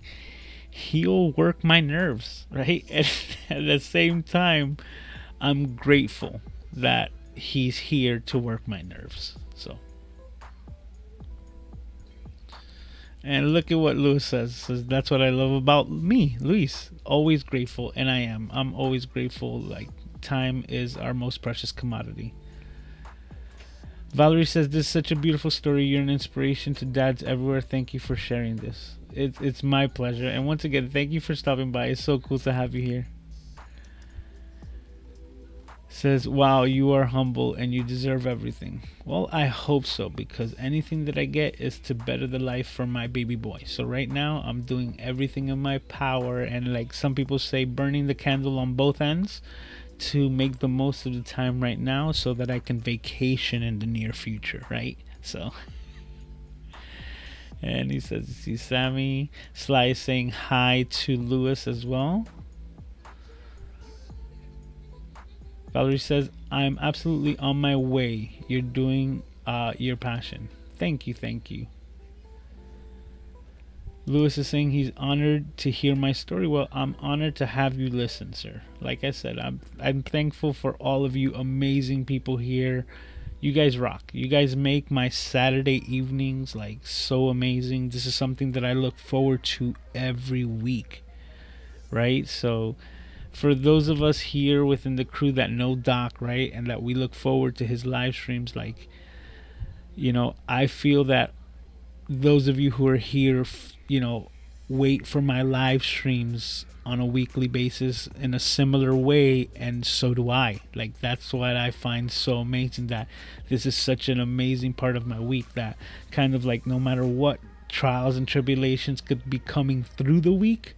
[SPEAKER 1] he'll work my nerves, right? And at the same time, I'm grateful that he's here to work my nerves. So, and look at what Luis says. That's what I love about me, Luis. Always grateful, and I'm always grateful. Like, time is our most precious commodity. Valerie says, this is such a beautiful story. You're an inspiration to dads everywhere. Thank you for sharing this. it's my pleasure. And once again, thank you for stopping by. It's so cool to have you here. Says, wow, you are humble and you deserve everything. Well, I hope so, because anything that I get is to better the life for my baby boy. So right now I'm doing everything in my power, and like some people say, burning the candle on both ends to make the most of the time right now so that I can vacation in the near future, right? So and he says, see Sammy. Sly is saying hi to Lewis as well. Valerie says, I'm absolutely on my way. You're doing your passion. Thank you, thank you. Lewis is saying he's honored to hear my story. Well, I'm honored to have you listen, sir. Like I said, I'm thankful for all of you amazing people here. You guys rock. You guys make my Saturday evenings like so amazing. This is something that I look forward to every week, right? So for those of us here within the crew that know Doc, right, and that we look forward to his live streams, like, you know, I feel that those of you who are here, you know, wait for my live streams on a weekly basis in a similar way, and so do I. Like, that's what I find so amazing, that this is such an amazing part of my week, that kind of like no matter what trials and tribulations could be coming through the week,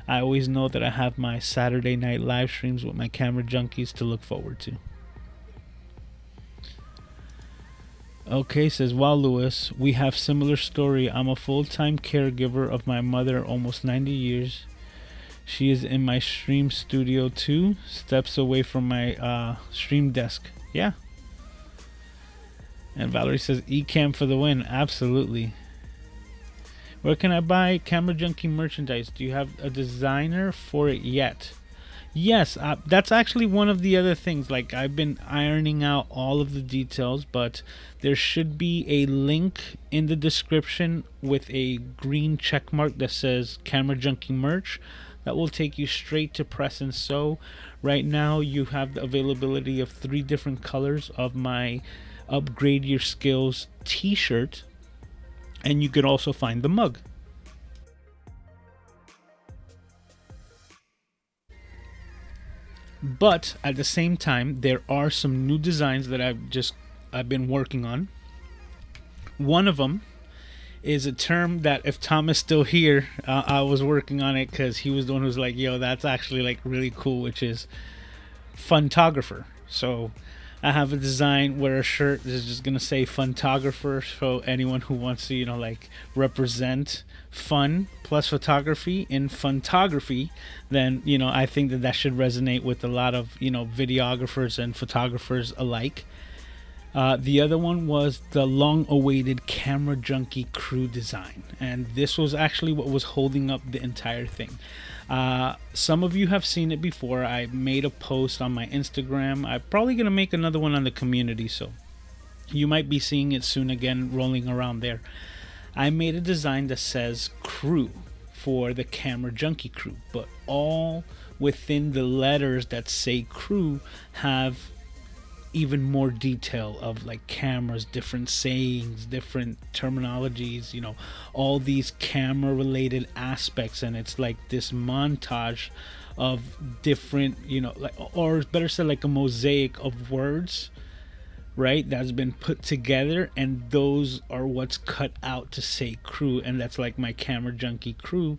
[SPEAKER 1] I always know that I have my Saturday night live streams with my camera junkies to look forward to. Okay, says, wow, Lewis, we have similar story. I'm a full-time caregiver of my mother, almost 90 years. She is in my stream studio 2 steps away from my stream desk. Yeah. And Valerie says, Ecamm for the win. Absolutely. Where can I buy Camera Junkie merchandise? Do you have a designer for it yet? Yes, that's actually one of the other things. Like, I've been ironing out all of the details, but there should be a link in the description with a green check mark that says Camera Junkie merch. That will take you straight to Press and Sew. Right now, you have the availability of 3 different colors of my Upgrade Your Skills t-shirt. And you can also find the mug. But at the same time, there are some new designs that I've been working on. One of them is a term that, if Tom is still here, I was working on it because he was the one who's like, yo, that's actually like really cool, which is photographer. So I have a design where a shirt is just gonna say photographer, so anyone who wants to, you know, like represent fun plus photography in photography, then, you know, I think that that should resonate with a lot of, you know, videographers and photographers alike. The other one was the long-awaited Camera Junkie crew design, and this was actually what was holding up the entire thing. Some of you have seen it before. I made a post on my Instagram. I'm probably gonna make another one on the community, so you might be seeing it soon again, rolling around there. I made a design that says crew for the Camera Junkie crew, but all within the letters that say crew have even more detail of like cameras, different sayings, different terminologies, you know, all these camera related aspects. And it's like this montage of different, you know, like, or better said, like a mosaic of words, right, that's been put together, and those are what's cut out to say crew. And that's like my Camera Junkie crew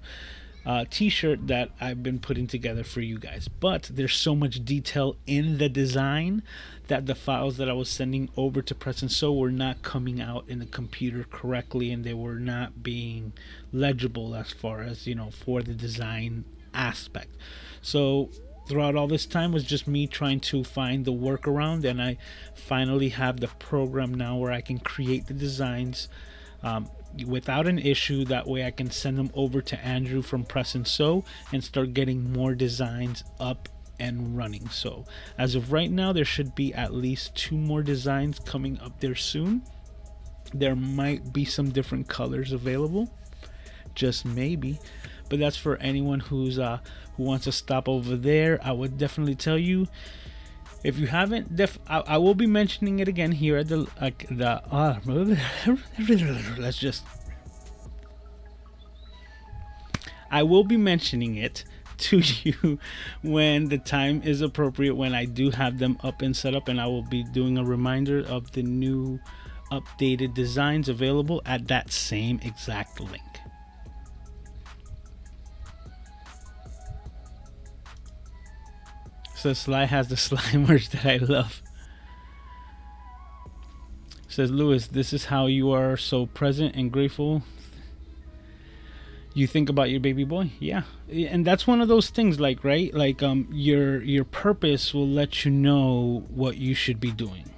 [SPEAKER 1] t-shirt that I've been putting together for you guys. But there's so much detail in the design that the files that I was sending over to Press and Sew were not coming out in the computer correctly, and they were not being legible as far as, you know, for the design aspect. So throughout all this time was just me trying to find the workaround, and I finally have the program now where I can create the designs without an issue. That way I can send them over to Andrew from Press and Sew and start getting more designs up and running. So as of right now, there should be at least 2 more designs coming up there soon. There might be some different colors available, just maybe, but that's for anyone who's who wants to stop over there. I would definitely tell you, if you haven't, I will be mentioning it again here at the let's just I will be mentioning it to you when the time is appropriate, when I do have them up and set up, and I will be doing a reminder of the new updated designs available at that same exact link. So Sly has the Sly merch that I love. Says Lewis, this is how you are so present and grateful. You think about your baby boy. Yeah, and that's one of those things, like, right, like your purpose will let you know what you should be doing,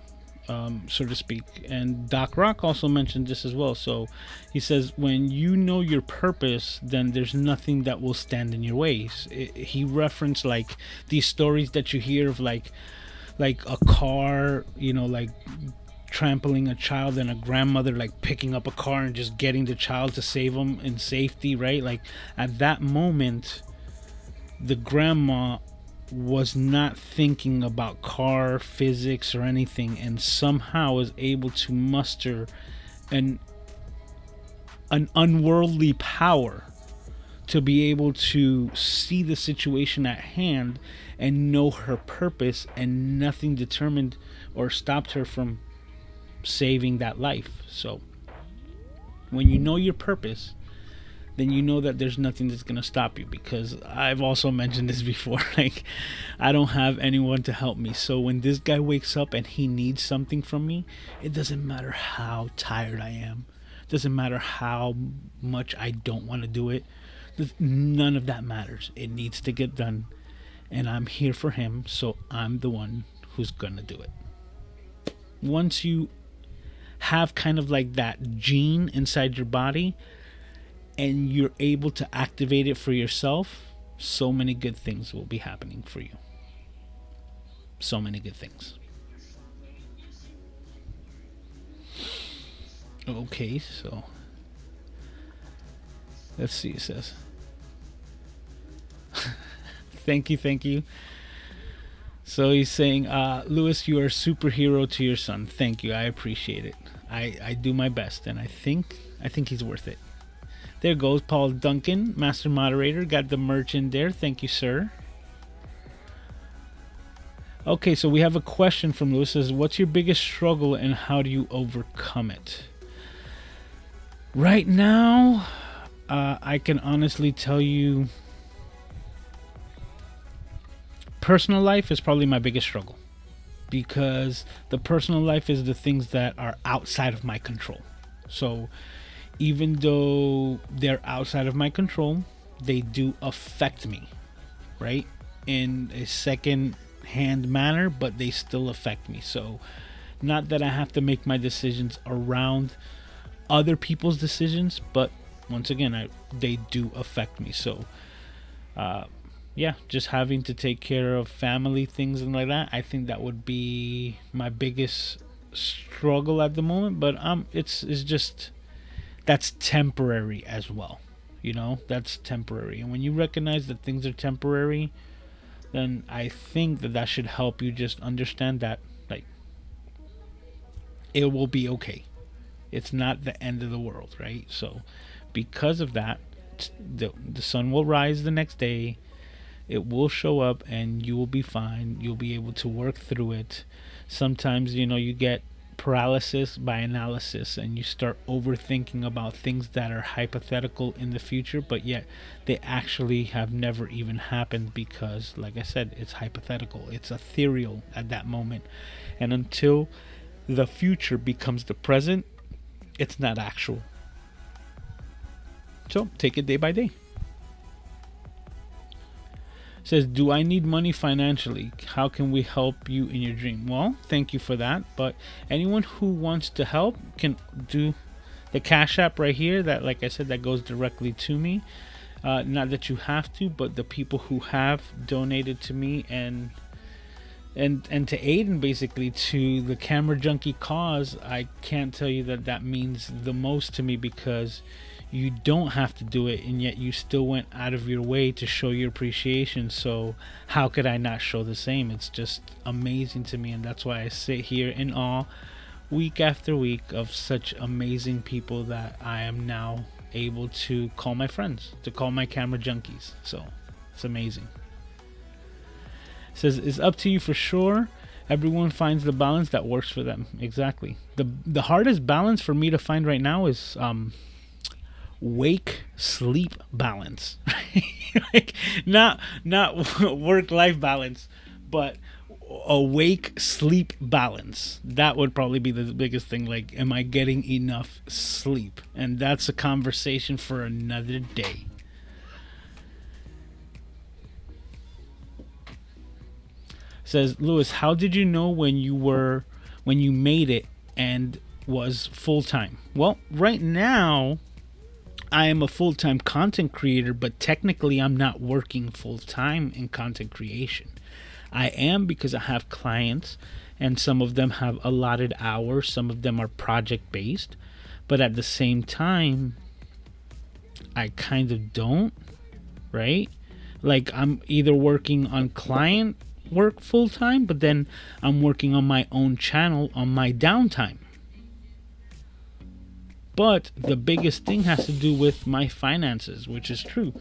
[SPEAKER 1] so to speak. And Doc Rock also mentioned this as well. So he says, when you know your purpose, then there's nothing that will stand in your ways. He referenced like these stories that you hear of like a car, you know, like trampling a child, and a grandmother like picking up a car and just getting the child to save him in safety, right? Like at that moment, the grandma was not thinking about car physics or anything, and somehow was able to muster an unworldly power to be able to see the situation at hand and know her purpose, and nothing determined or stopped her from saving that life. So when you know your purpose, then you know that there's nothing that's going to stop you, because I've also mentioned this before, like I don't have anyone to help me. So when this guy wakes up and he needs something from me, it doesn't matter how tired I am, it doesn't matter how much I don't want to do it, none of that matters. It needs to get done, and I'm here for him, so I'm the one who's gonna do it. Once you have kind of like that gene inside your body and you're able to activate it for yourself, so many good things will be happening for you. So many good things. Okay, so let's see, it says thank you. So he's saying, Lewis, you are a superhero to your son. Thank you. I appreciate it. I do my best, and I think he's worth it. There goes Paul Duncan, master moderator, got the merch in there. Thank you, sir. Okay, so we have a question from Lewis. Says, what's your biggest struggle and how do you overcome it? Right now, I can honestly tell you, personal life is probably my biggest struggle, because the personal life is the things that are outside of my control. So even though they're outside of my control, they do affect me, right, in a second hand manner, but they still affect me. So not that I have to make my decisions around other people's decisions, but once again, they do affect me. So yeah, just having to take care of family things and like that, I think that would be my biggest struggle at the moment. But it's just, that's temporary as well, you know, that's temporary. And when you recognize that things are temporary, then I think that should help you just understand that, like, it will be okay. It's not the end of the world, right? So because of that, the sun will rise the next day. It will show up and you will be fine. You'll be able to work through it. Sometimes, you know, you get paralysis by analysis and you start overthinking about things that are hypothetical in the future, but yet they actually have never even happened, because, like I said, it's hypothetical. It's ethereal at that moment. And until the future becomes the present, it's not actual. So take it day by day. Says, do I need money financially? How can we help you in your dream? Well, thank you for that, but anyone who wants to help can do the Cash App right here, that, like I said, that goes directly to me. Not that you have to, but the people who have donated to me and to Aiden, basically, to the Camera Junkie cause, I can't tell you that means the most to me, because you don't have to do it, and yet you still went out of your way to show your appreciation. So how could I not show the same? It's just amazing to me, and that's why I sit here in awe week after week of such amazing people that I am now able to call my friends, to call my camera junkies. So it's amazing. It says it's up to you for sure. Everyone finds the balance that works for them. Exactly. The hardest balance for me to find right now is wake sleep balance. Like not work life balance, but awake sleep balance. That would probably be the biggest thing. Like, am I getting enough sleep? And that's a conversation for another day. Says Lewis, how did you know when you made it and was full-time? Well, right now I am a full-time content creator, but technically I'm not working full-time in content creation. I am, because I have clients, and some of them have allotted hours, some of them are project-based, but at the same time I kind of don't, right? Like, I'm either working on client work full-time, but then I'm working on my own channel on my downtime. But the biggest thing has to do with my finances, which is true.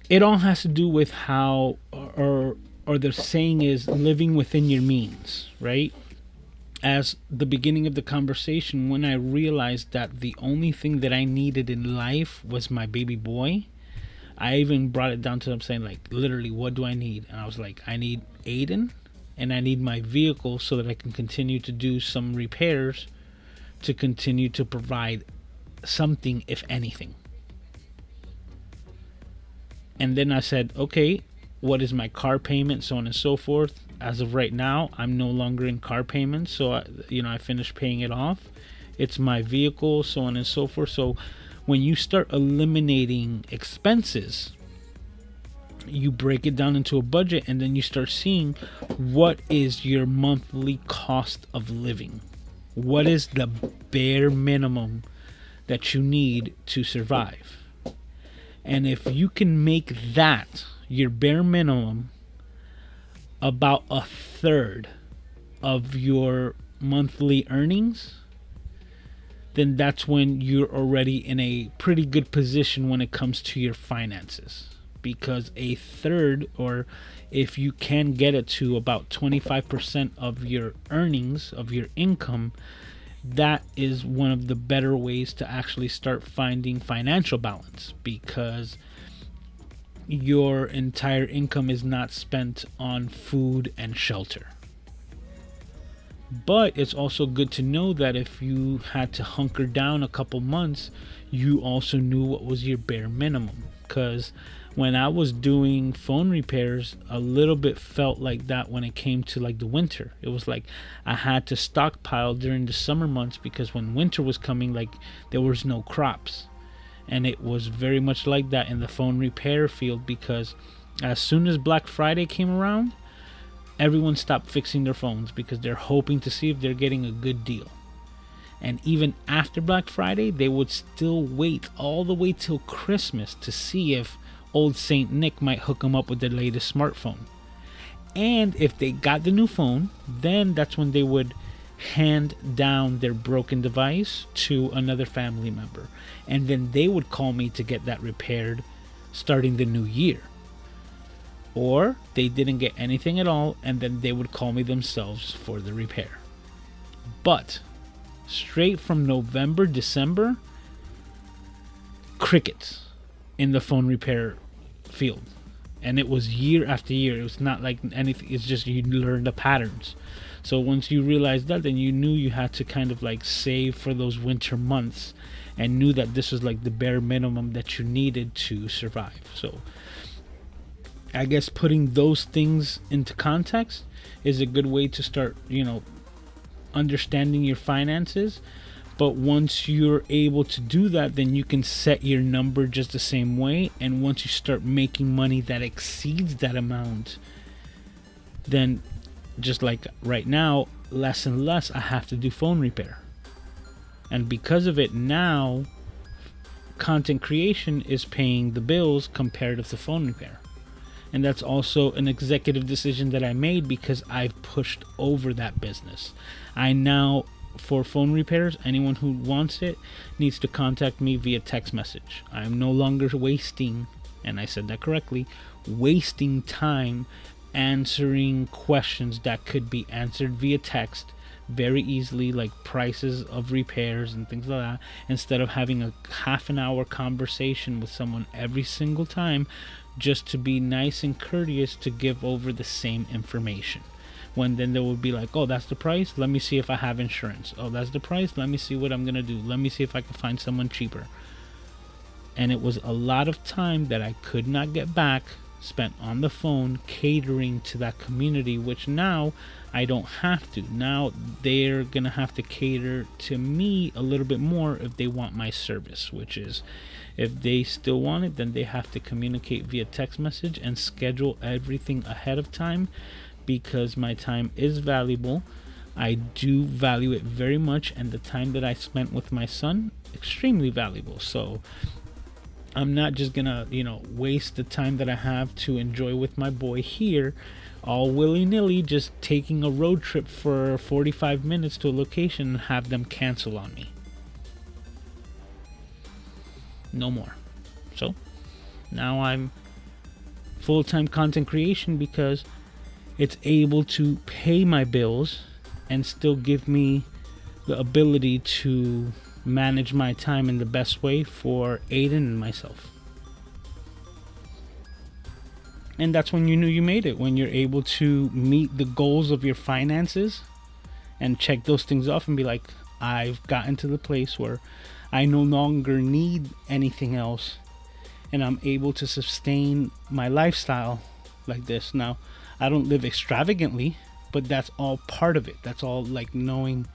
[SPEAKER 1] It all has to do with how, or the saying is, living within your means, right? As the beginning of the conversation, when I realized that the only thing that I needed in life was my baby boy, I even brought it down to them saying, like, literally, what do I need? And I was like, I need Aiden, and I need my vehicle so that I can continue to do some repairs to continue to provide something, if anything. And then I said, okay, what is my car payment, so on and so forth. As of right now, I'm no longer in car payments, so I finished paying it off. It's my vehicle, so on and so forth. So when you start eliminating expenses, you break it down into a budget, and then you start seeing what is your monthly cost of living. What is the bare minimum that you need to survive? And if you can make that your bare minimum about a third of your monthly earnings, then that's when you're already in a pretty good position when it comes to your finances. Because a third, or if you can get it to about 25% of your earnings, of your income, that is one of the better ways to actually start finding financial balance, because your entire income is not spent on food and shelter. But it's also good to know that if you had to hunker down a couple months, you also knew what was your bare minimum. Because when I was doing phone repairs, a little bit felt like that when it came to like the winter. It was like I had to stockpile during the summer months, because when winter was coming, like, there was no crops. And it was very much like that in the phone repair field, because as soon as Black Friday came around, everyone stopped fixing their phones because they're hoping to see if they're getting a good deal. And even after Black Friday, they would still wait all the way till Christmas to see if old Saint Nick might hook them up with the latest smartphone. And if they got the new phone, then that's when they would hand down their broken device to another family member. And then they would call me to get that repaired starting the new year. Or they didn't get anything at all, and then they would call me themselves for the repair. But straight from November, December, crickets in the phone repair field. And it was year after year. It was not like anything. It's just you learn the patterns. So once you realized that, then you knew you had to kind of like save for those winter months, and knew that this was like the bare minimum that you needed to survive. So I guess putting those things into context is a good way to start, understanding your finances. But once you're able to do that, then you can set your number just the same way. And once you start making money that exceeds that amount, then just like right now, less and less I have to do phone repair. And because of it now, content creation is paying the bills compared to phone repair. And that's also an executive decision that I made, because I've pushed over that business. I now for phone repairs, anyone who wants it needs to contact me via text message. I am no longer wasting, and I said that correctly, wasting time answering questions that could be answered via text very easily, like prices of repairs and things like that, instead of having a half an hour conversation with someone every single time just to be nice and courteous to give over the same information. When then they would be like, oh, that's the price, let me see if I have insurance. Oh, that's the price, let me see what I'm gonna do, let me see if I can find someone cheaper. And it was a lot of time that I could not get back spent on the phone catering to that community, which now I don't have to. Now they're gonna have to cater to me a little bit more if they want my service, which is, if they still want it, then they have to communicate via text message and schedule everything ahead of time, because my time is valuable. I do value it very much, and the time that I spent with my son, extremely valuable. So I'm not just gonna, waste the time that I have to enjoy with my boy here, all willy-nilly, just taking a road trip for 45 minutes to a location and have them cancel on me. No more. So now I'm full-time content creation, because it's able to pay my bills and still give me the ability to manage my time in the best way for Aiden and myself. And that's when you knew you made it, when you're able to meet the goals of your finances and check those things off and be like, I've gotten to the place where I no longer need anything else, and I'm able to sustain my lifestyle like this. Now, I don't live extravagantly, but that's all part of it. That's all like knowing,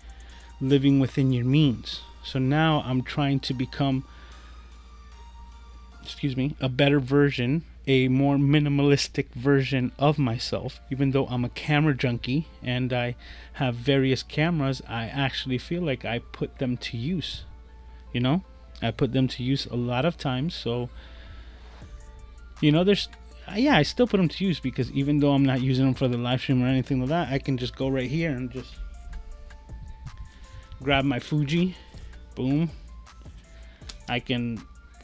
[SPEAKER 1] living within your means. So now I'm trying to become, a better version, a more minimalistic version of myself. Even though I'm a camera junkie and I have various cameras, I actually feel like I put them to use. I put them to use a lot of times. So, I still put them to use, because even though I'm not using them for the live stream or anything like that, I can just go right here and just grab my Fuji. Boom. I can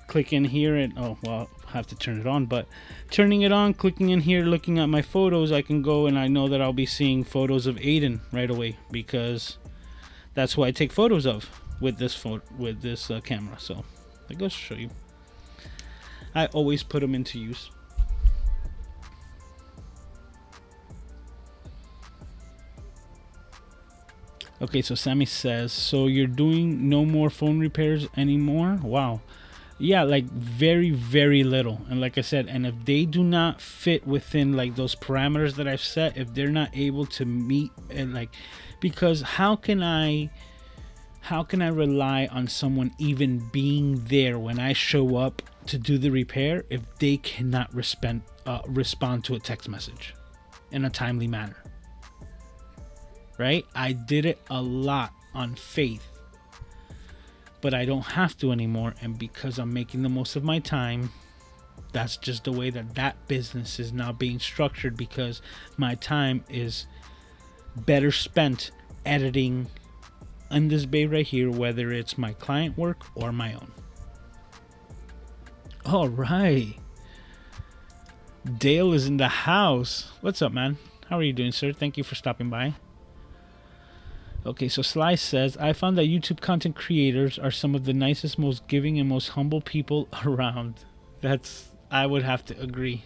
[SPEAKER 1] click in here and I have to turn it on, but turning it on, clicking in here, looking at my photos, I can go and I know that I'll be seeing photos of Aiden right away, because that's who I take photos of with this camera. So I go show you. I always put them into use. Okay, so Sammy says, so you're doing no more phone repairs anymore? Wow. Yeah, like very, very little. And like I said, and if they do not fit within like those parameters that I've set, if they're not able to meet, and like, because how can I rely on someone even being there when I show up to do the repair if they cannot respond to a text message in a timely manner? Right? I did it a lot on faith, but I don't have to anymore. And because I'm making the most of my time, that's just the way that business is now being structured, because my time is better spent editing in this bay right here, whether it's my client work or my own. All right. Dale is in the house. What's up, man? How are you doing, sir? Thank you for stopping by. Okay, so Sly says, I found that YouTube content creators are some of the nicest, most giving, and most humble people around. I would have to agree.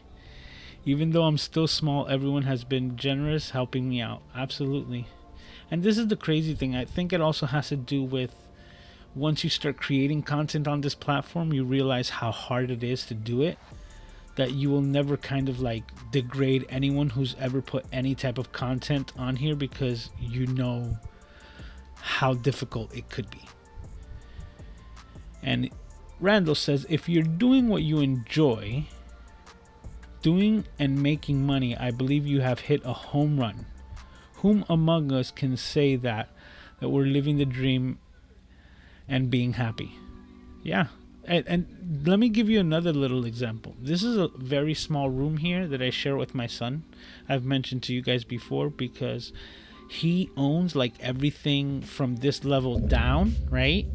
[SPEAKER 1] Even though I'm still small, everyone has been generous helping me out. Absolutely. And this is the crazy thing. I think it also has to do with, once you start creating content on this platform, you realize how hard it is to do it. That you will never kind of like degrade anyone who's ever put any type of content on here, because you know how difficult it could be. And Randall says, if you're doing what you enjoy doing and making money, I believe you have hit a home run. Whom among us can say that we're living the dream and being happy? Yeah. And let me give you another little example. This is a very small room here that I share with my son. I've mentioned to you guys before, because he owns like everything from this level down, right?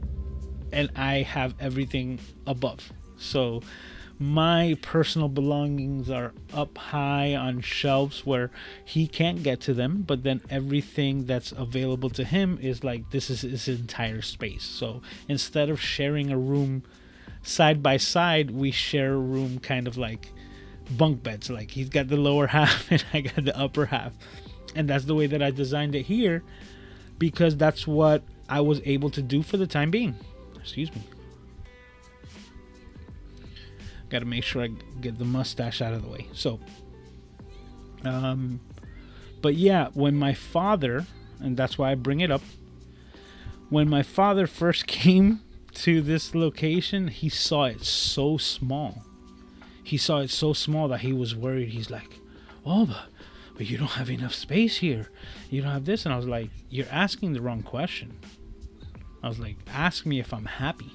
[SPEAKER 1] And I have everything above. So my personal belongings are up high on shelves where he can't get to them, but then everything that's available to him is like, this is his entire space. So instead of sharing a room side by side, we share a room kind of like bunk beds. Like he's got the lower half and I got the upper half. And that's the way that I designed it here, because that's what I was able to do for the time being. Excuse me. Got to make sure I get the mustache out of the way. So, but yeah, when my father, and that's why I bring it up, when my father first came to this location, he saw it so small. He saw it so small that he was worried. He's like, oh, but you don't have enough space here. You don't have this. And I was like, you're asking the wrong question. I was like, ask me if I'm happy.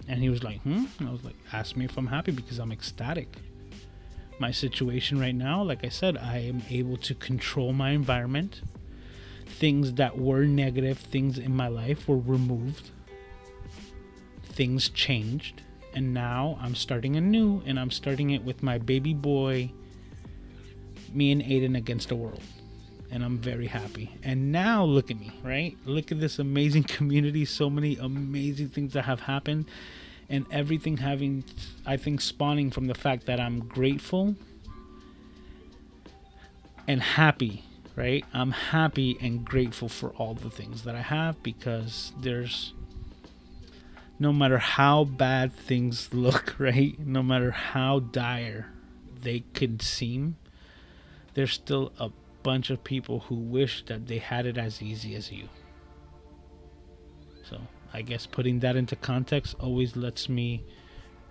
[SPEAKER 1] And he was like, And I was like, ask me if I'm happy, because I'm ecstatic. My situation right now, like I said, I am able to control my environment. Things that were negative, things in my life were removed. Things changed. And now I'm starting anew, and I'm starting it with my baby boy, me and Aiden against the world. And I'm very happy. And now look at me, right? Look at this amazing community. So many amazing things that have happened, and everything having, I think, spawning from the fact that I'm grateful and happy, right? I'm happy and grateful for all the things that I have, because there's, no matter how bad things look, right? No matter how dire they could seem, there's still a bunch of people who wish that they had it as easy as you. So I guess putting that into context always lets me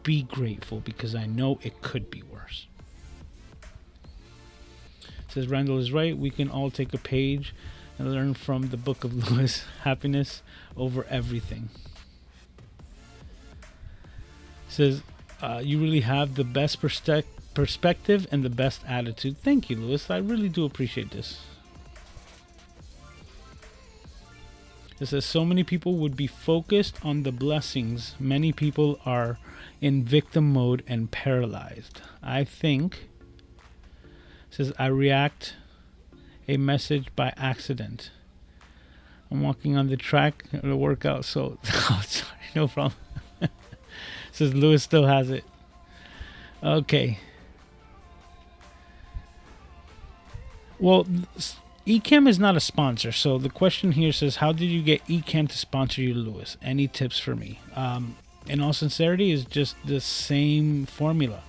[SPEAKER 1] be grateful, because I know it could be worse. It says Randall is right. We can all take a page and learn from the book of Lewis. Happiness over everything. It says you really have the best perspective and the best attitude. Thank you, Lewis. I really do appreciate this. It says so many people would be focused on the blessings. Many people are in victim mode and paralyzed. I think, it says, I react a message by accident. I'm walking on the track of the workout, so oh, sorry, no problem. It says Lewis still has it. Okay. Well, Ecamm is not a sponsor, so the question here says, how did you get Ecamm to sponsor you, Lewis? Any tips for me? In all sincerity, is just the same formula.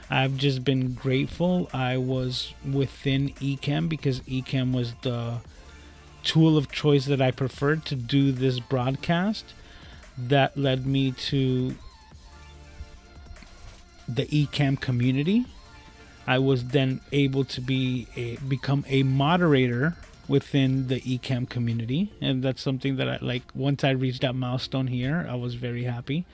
[SPEAKER 1] I've just been grateful I was within Ecamm, because Ecamm was the tool of choice that I preferred to do this broadcast. That led me to the Ecamm community. I was then able to become a moderator within the Ecamm community, and that's something that I like. Once I reached that milestone here, I was very happy.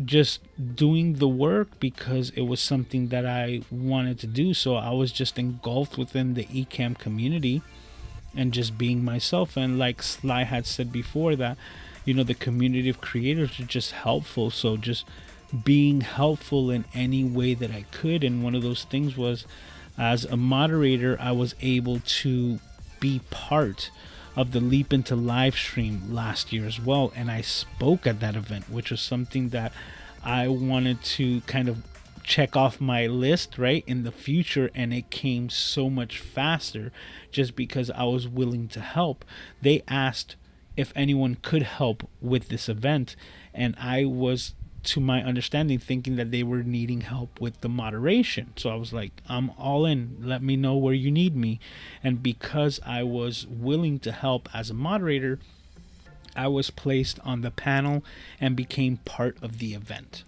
[SPEAKER 1] Just doing the work because it was something that I wanted to do, so I was just engulfed within the Ecamm community and just being myself. And like Sly had said before, that the community of creators are just helpful, so just being helpful in any way that I could. And one of those things was, as a moderator, I was able to be part of the Leap Into live stream last year as well, and I spoke at that event, which was something that I wanted to kind of check off my list, right, in the future, and it came so much faster just because I was willing to help. They asked if anyone could help with this event, and I was, to my understanding, thinking that they were needing help with the moderation. So I was like, I'm all in. Let me know where you need me. And because I was willing to help as a moderator, I was placed on the panel and became part of the event.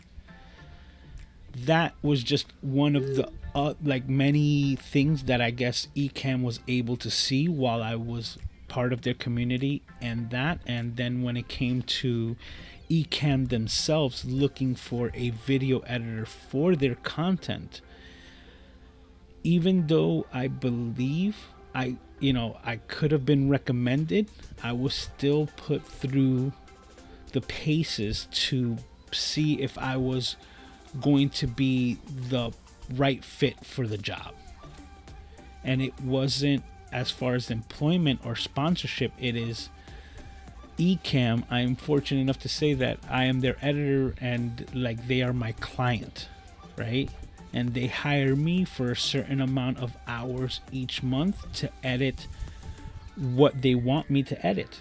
[SPEAKER 1] That was just one of the many things that I guess Ecamm was able to see while I was part of their community. And then when it came to Ecamm themselves looking for a video editor for their content, even though I believe I could have been recommended, I was still put through the paces to see if I was going to be the right fit for the job. And it wasn't, as far as employment or sponsorship, it is Ecamm. I'm fortunate enough to say that I am their editor, and like, they are my client, right? And they hire me for a certain amount of hours each month to edit what they want me to edit.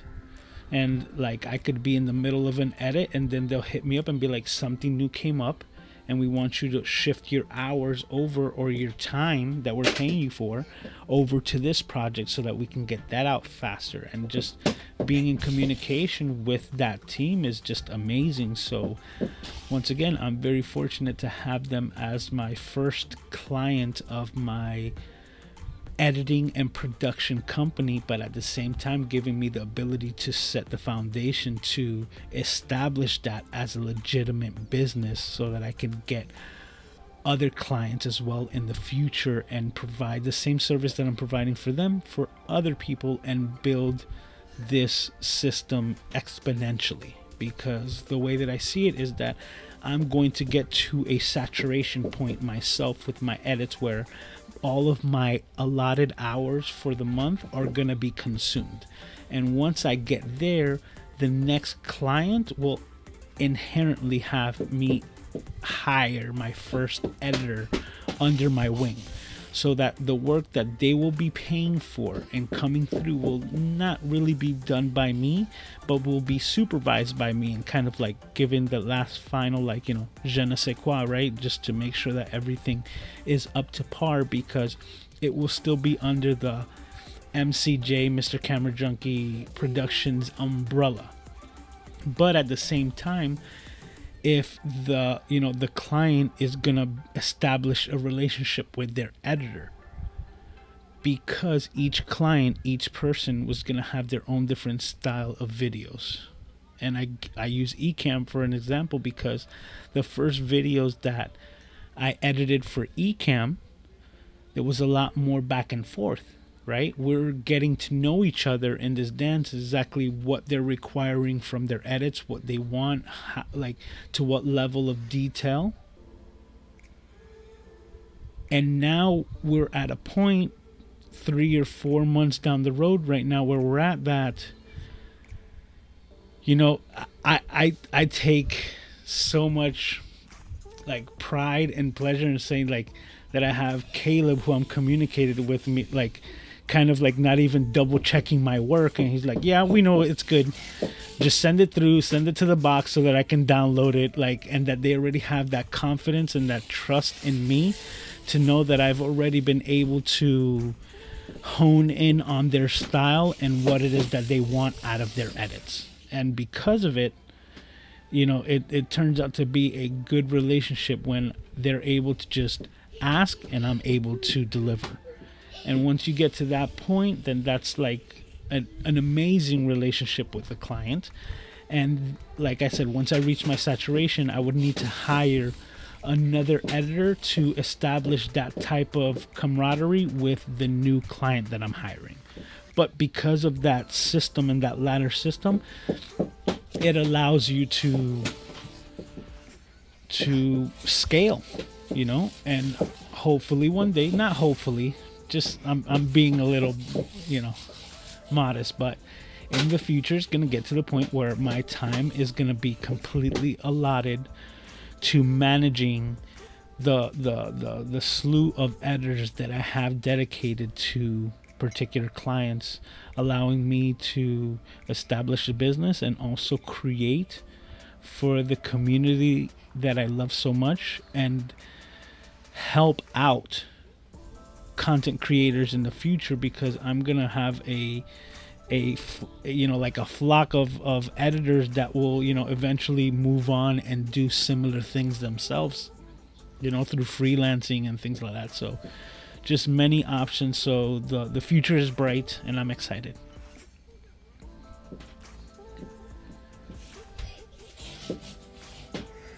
[SPEAKER 1] And like, I could be in the middle of an edit, and then they'll hit me up and be like, something new came up and we want you to shift your hours over, or your time that we're paying you for, over to this project so that we can get that out faster. And just being in communication with that team is just amazing. So once again, I'm very fortunate to have them as my first client of my editing and production company, but at the same time giving me the ability to set the foundation to establish that as a legitimate business, so that I can get other clients as well in the future and provide the same service that I'm providing for them for other people, and build this system exponentially. Because the way that I see it is that I'm going to get to a saturation point myself with my edits, where all of my allotted hours for the month are going to be consumed. And once I get there, the next client will inherently have me hire my first editor under my wing, so that the work that they will be paying for and coming through will not really be done by me, but will be supervised by me, and kind of like given the last final, like, je ne sais quoi, right? Just to make sure that everything is up to par, because it will still be under the MCJ, MrCameraJunkie Productions umbrella. But at the same time, if the client is gonna establish a relationship with their editor, because each client, each person was gonna have their own different style of videos. And I use Ecamm for an example, because the first videos that I edited for Ecamm, there was a lot more back and forth, right? We're getting to know each other in this dance, exactly what they're requiring from their edits, what they want, like to what level of detail. And now we're at a point 3 or 4 months down the road right now, where we're at that, I take so much like pride and pleasure in saying like that I have Caleb, who I'm communicated with me, like kind of like not even double checking my work, and he's like, yeah, we know it's good, just send it through, send it to the box so that I can download it, like, and that they already have that confidence and that trust in me to know that I've already been able to hone in on their style and what it is that they want out of their edits. And because of it, it turns out to be a good relationship when they're able to just ask and I'm able to deliver. And once you get to that point, then that's like an amazing relationship with the client. And like I said, once I reach my saturation, I would need to hire another editor to establish that type of camaraderie with the new client that I'm hiring. But because of that system and that ladder system, it allows you to scale, and hopefully one day, not hopefully, just I'm being a little, modest, but in the future it's going to get to the point where my time is going to be completely allotted to managing the slew of editors that I have dedicated to particular clients, allowing me to establish a business and also create for the community that I love so much, and help out content creators in the future, because I'm gonna have a flock of editors that will eventually move on and do similar things themselves, through freelancing and things like that. So just many options. So the future is bright, and I'm excited.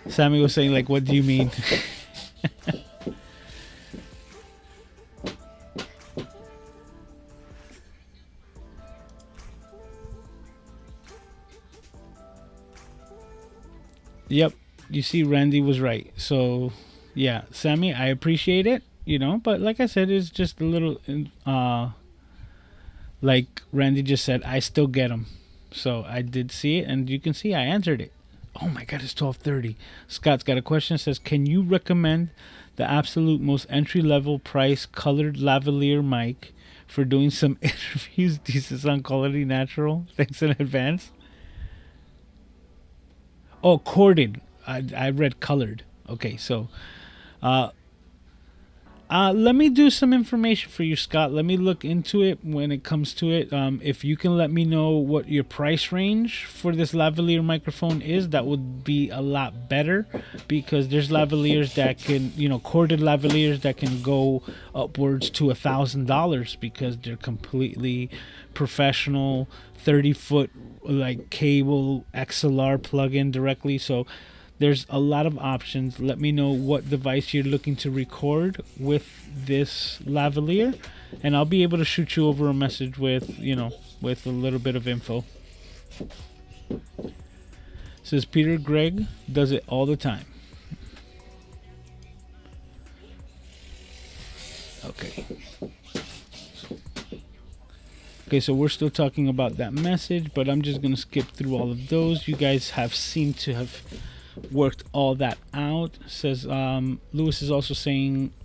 [SPEAKER 1] Sammy was saying, like, what do you mean? you see, Randy was right. So, yeah, Sammy, I appreciate it, but like I said, it's just a little, like Randy just said, I still get them. So I did see it, and you can see I answered it. Oh my God, it's 12:30. Scott's got a question. It says, can you recommend the absolute most entry-level price colored lavalier mic for doing some interviews? Decent sound quality, natural. Thanks in advance. Oh, corded. I read colored. Okay, so let me do some information for you, Scott. Let me look into it when it comes to it. If you can let me know what your price range for this lavalier microphone is, that would be a lot better, because there's lavaliers that can, corded lavaliers that can go upwards to $1,000 because they're completely professional, 30-foot like cable XLR plug-in directly. So there's a lot of options. Let me know what device you're looking to record with this lavalier, and I'll be able to shoot you over a message with, with a little bit of info. Says Peter Gregg does it all the time. Okay. Okay, so we're still talking about that message, but I'm just going to skip through all of those. You guys have seemed to have worked all that out. Says Lewis is also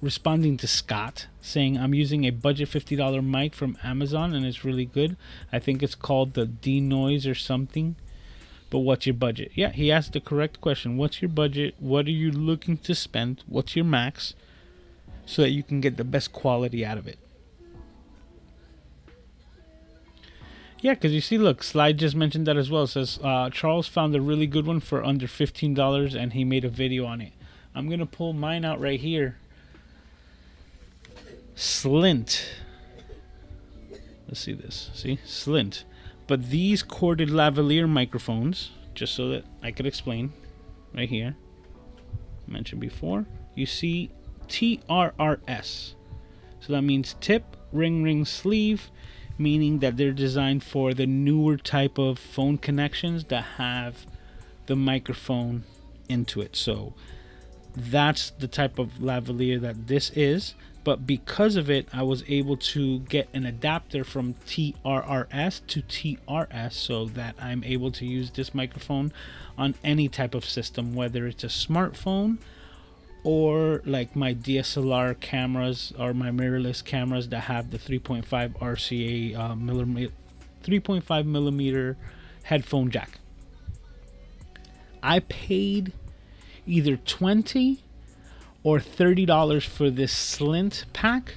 [SPEAKER 1] responding to Scott, saying, I'm using a budget $50 mic from Amazon and it's really good. I think it's called the D-Noise or something. But what's your budget? Yeah, he asked the correct question. What's your budget? What are you looking to spend? What's your max? So that you can get the best quality out of it. Yeah, because you see, look, Slide just mentioned that as well. It says, Charles found a really good one for under $15 and he made a video on it. I'm going to pull mine out right here. Slint. Let's see this. See? Slint. But these corded lavalier microphones, just so that I could explain, right here, mentioned before, you see TRRS. So that means tip, ring, sleeve, meaning that they're designed for the newer type of phone connections that have the microphone into it. So that's the type of lavalier that this is. But because of it, I was able to get an adapter from TRRS to TRS so that I'm able to use this microphone on any type of system, whether it's a smartphone or like my DSLR cameras or my mirrorless cameras that have the 3.5 RCA 3.5 millimeter headphone jack. I paid either $20 or $30 for this Slint pack,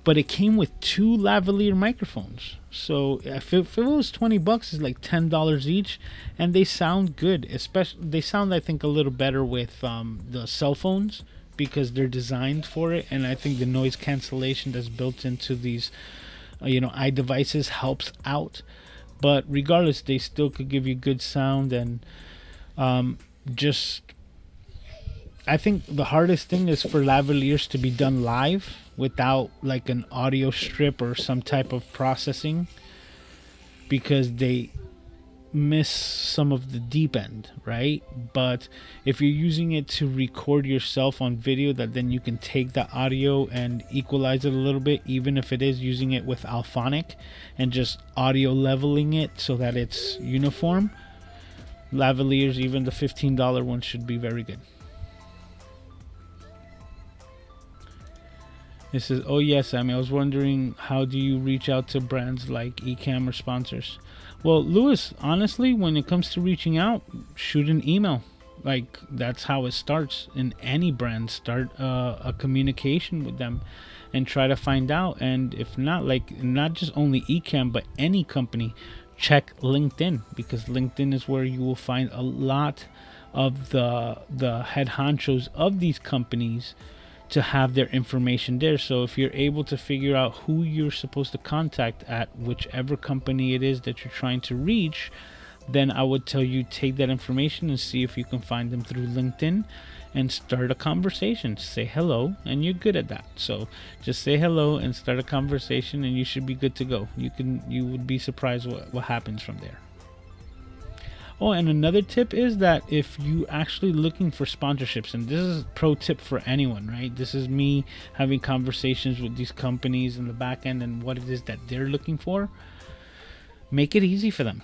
[SPEAKER 1] but it came with two lavalier microphones. So if it was $20, it's like $10 each, and they sound good. Especially, they sound, I think, a little better with the cell phones because they're designed for it, and I think the noise cancellation that's built into these, iDevices helps out. But regardless, they still could give you good sound, and I think the hardest thing is for lavaliers to be done live without like an audio strip or some type of processing, because they miss some of the deep end, right? But if you're using it to record yourself on video, that then you can take the audio and equalize it a little bit, even if it is using it with Alphonic and just audio leveling it so that it's uniform. Lavaliers, even the $15 one, should be very good. It says, oh yes, Sammy, I was wondering, how do you reach out to brands like Ecammer sponsors? Well, Lewis, honestly, when it comes to reaching out, shoot an email. Like, that's how it starts in any brand. Start a communication with them and try to find out. And if not, like, not just only Ecamm, but any company, check LinkedIn, because LinkedIn is where you will find a lot of the head honchos of these companies to have their information there. So if you're able to figure out who you're supposed to contact at whichever company it is that you're trying to reach, then I would tell you, take that information and see if you can find them through LinkedIn and start a conversation. Say hello, and you're good at that. So just say hello and start a conversation, and you should be good to go. You would be surprised what happens from there. Oh, and another tip is that if you actually looking for sponsorships, and this is a pro tip for anyone, right? This is me having conversations with these companies in the back end and what it is that they're looking for. Make it easy for them,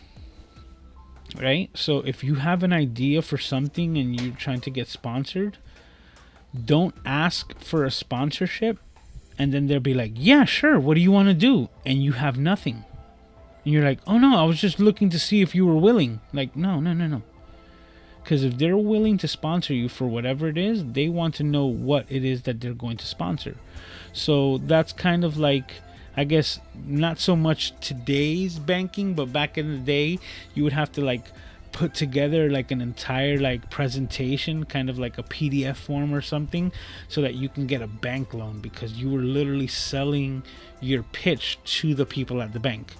[SPEAKER 1] right? So if you have an idea for something and you're trying to get sponsored, don't ask for a sponsorship and then they'll be like, yeah, sure, what do you want to do? And you have nothing. And you're like, oh no, I was just looking to see if you were willing. Like, no. Because if they're willing to sponsor you for whatever it is, they want to know what it is that they're going to sponsor. So that's kind of like, I guess, not so much today's banking, but back in the day, you would have to like put together like an entire like presentation, kind of like a PDF form or something, so that you can get a bank loan, because you were literally selling your pitch to the people at the bank.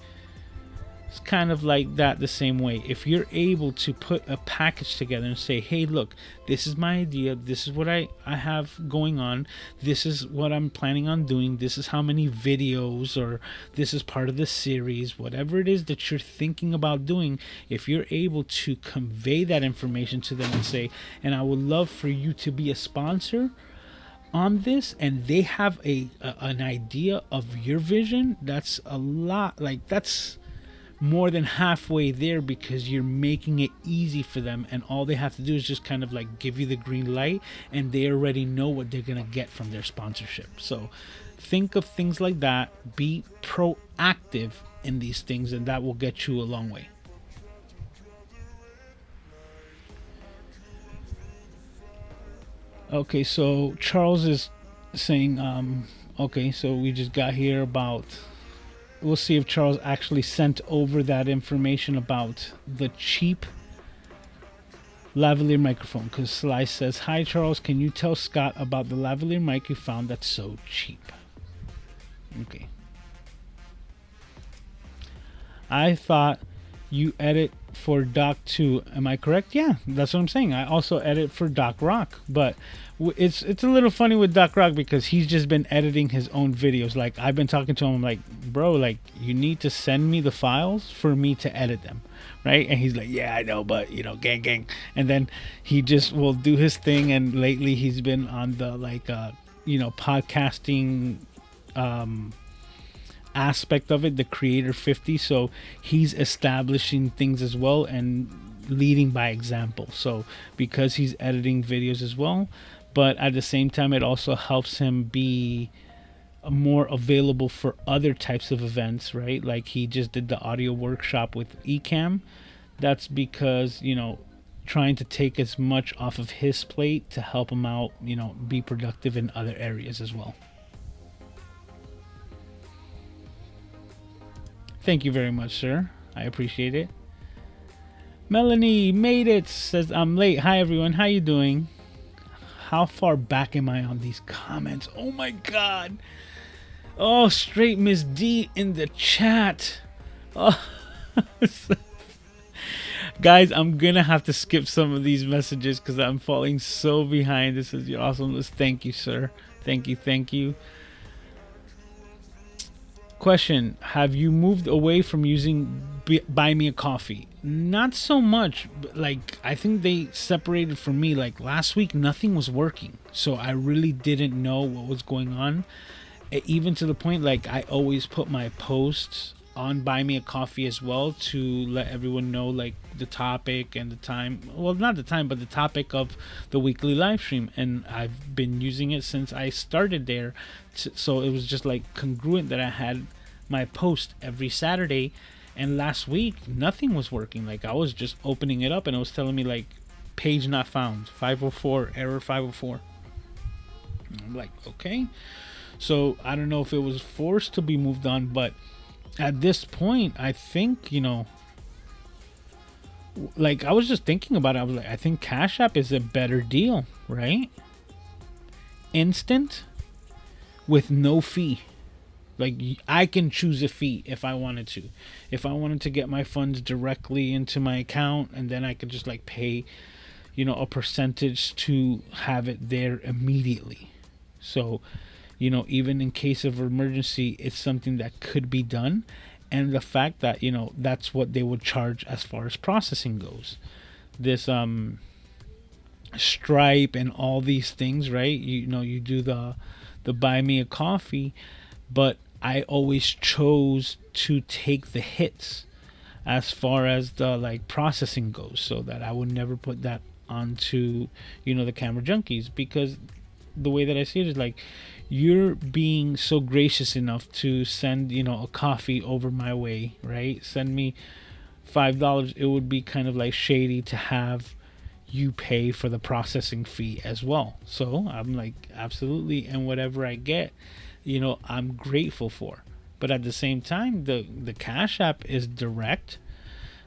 [SPEAKER 1] It's kind of like that the same way. If you're able to put a package together and say, hey, look, this is my idea, this is what I have going on, this is what I'm planning on doing, this is how many videos, or this is part of the series, whatever it is that you're thinking about doing, if you're able to convey that information to them and say, and I would love for you to be a sponsor on this, and they have an idea of your vision, that's a lot, like that's more than halfway there, because you're making it easy for them, and all they have to do is just kind of like give you the green light, and they already know what they're gonna get from their sponsorship. So think of things like that, be proactive in these things, and that will get you a long way. Okay, so Charles is saying okay, so we just got here about, we'll see if Charles actually sent over that information about the cheap lavalier microphone, because Sly says, hi Charles, can you tell Scott about the lavalier mic you found that's so cheap? Okay. I thought you edit for Doc too. Am I correct? Yeah, that's what I'm saying. I also edit for Doc Rock, but it's a little funny with Doc Rock because he's just been editing his own videos. Like, I've been talking to him, like, bro, like, you need to send me the files for me to edit them, right? And he's like, yeah, I know, but you know, gang. And then he just will do his thing. And lately he's been on the like podcasting aspect of it, the Creator 50. So he's establishing things as well and leading by example. So because he's editing videos as well, but at the same time it also helps him be more available for other types of events, right? Like he just did the audio workshop with Ecamm. That's because, you know, trying to take as much off of his plate to help him out, you know, be productive in other areas as well. Thank you very much, sir. I appreciate it. Melanie made it, says I'm late. Hi everyone, how you doing? How far back am I on these comments? Oh my god. Oh, straight Miss D in the chat. Oh. Guys, I'm gonna have to skip some of these messages because I'm falling so behind. This is your awesomeness. Thank you, sir. Thank you. Question: have you moved away from using Buy Me a Coffee? Not so much. Like, I think they separated for me. Like last week, nothing was working, so I really didn't know what was going on. Even to the point, like, I always put my posts on Buy Me a Coffee as well to let everyone know, like, the topic and the time. Well, not the time, but the topic of the weekly live stream. And I've been using it since I started there. So it was just like congruent that I had my post every Saturday. And last week, nothing was working. Like, I was just opening it up and it was telling me, like, page not found, 504, error 504. And I'm like, okay. So I don't know if it was forced to be moved on, but at this point, I think, you know, like, I was just thinking about it. I was like, I think Cash App is a better deal, right? Instant with no fee. Like, I can choose a fee if I wanted to. If I wanted to get my funds directly into my account, and then I could just, like, pay, you know, a percentage to have it there immediately. So, you know, even in case of emergency, it's something that could be done. and the fact that, you know, that's what they would charge as far as processing goes. This Stripe and all these things, right? You know, you do the buy me a coffee, but I always chose to take the hits as far as the like processing goes, so that I would never put that onto, you know, the camera junkies, because the way that I see it is like, you're being so gracious enough to send, you know, a coffee over my way, right? Send me $5. It would be kind of like shady to have you pay for the processing fee as well. So I'm like, absolutely, and whatever I get, you know, I'm grateful for. But at the same time, the Cash App is direct.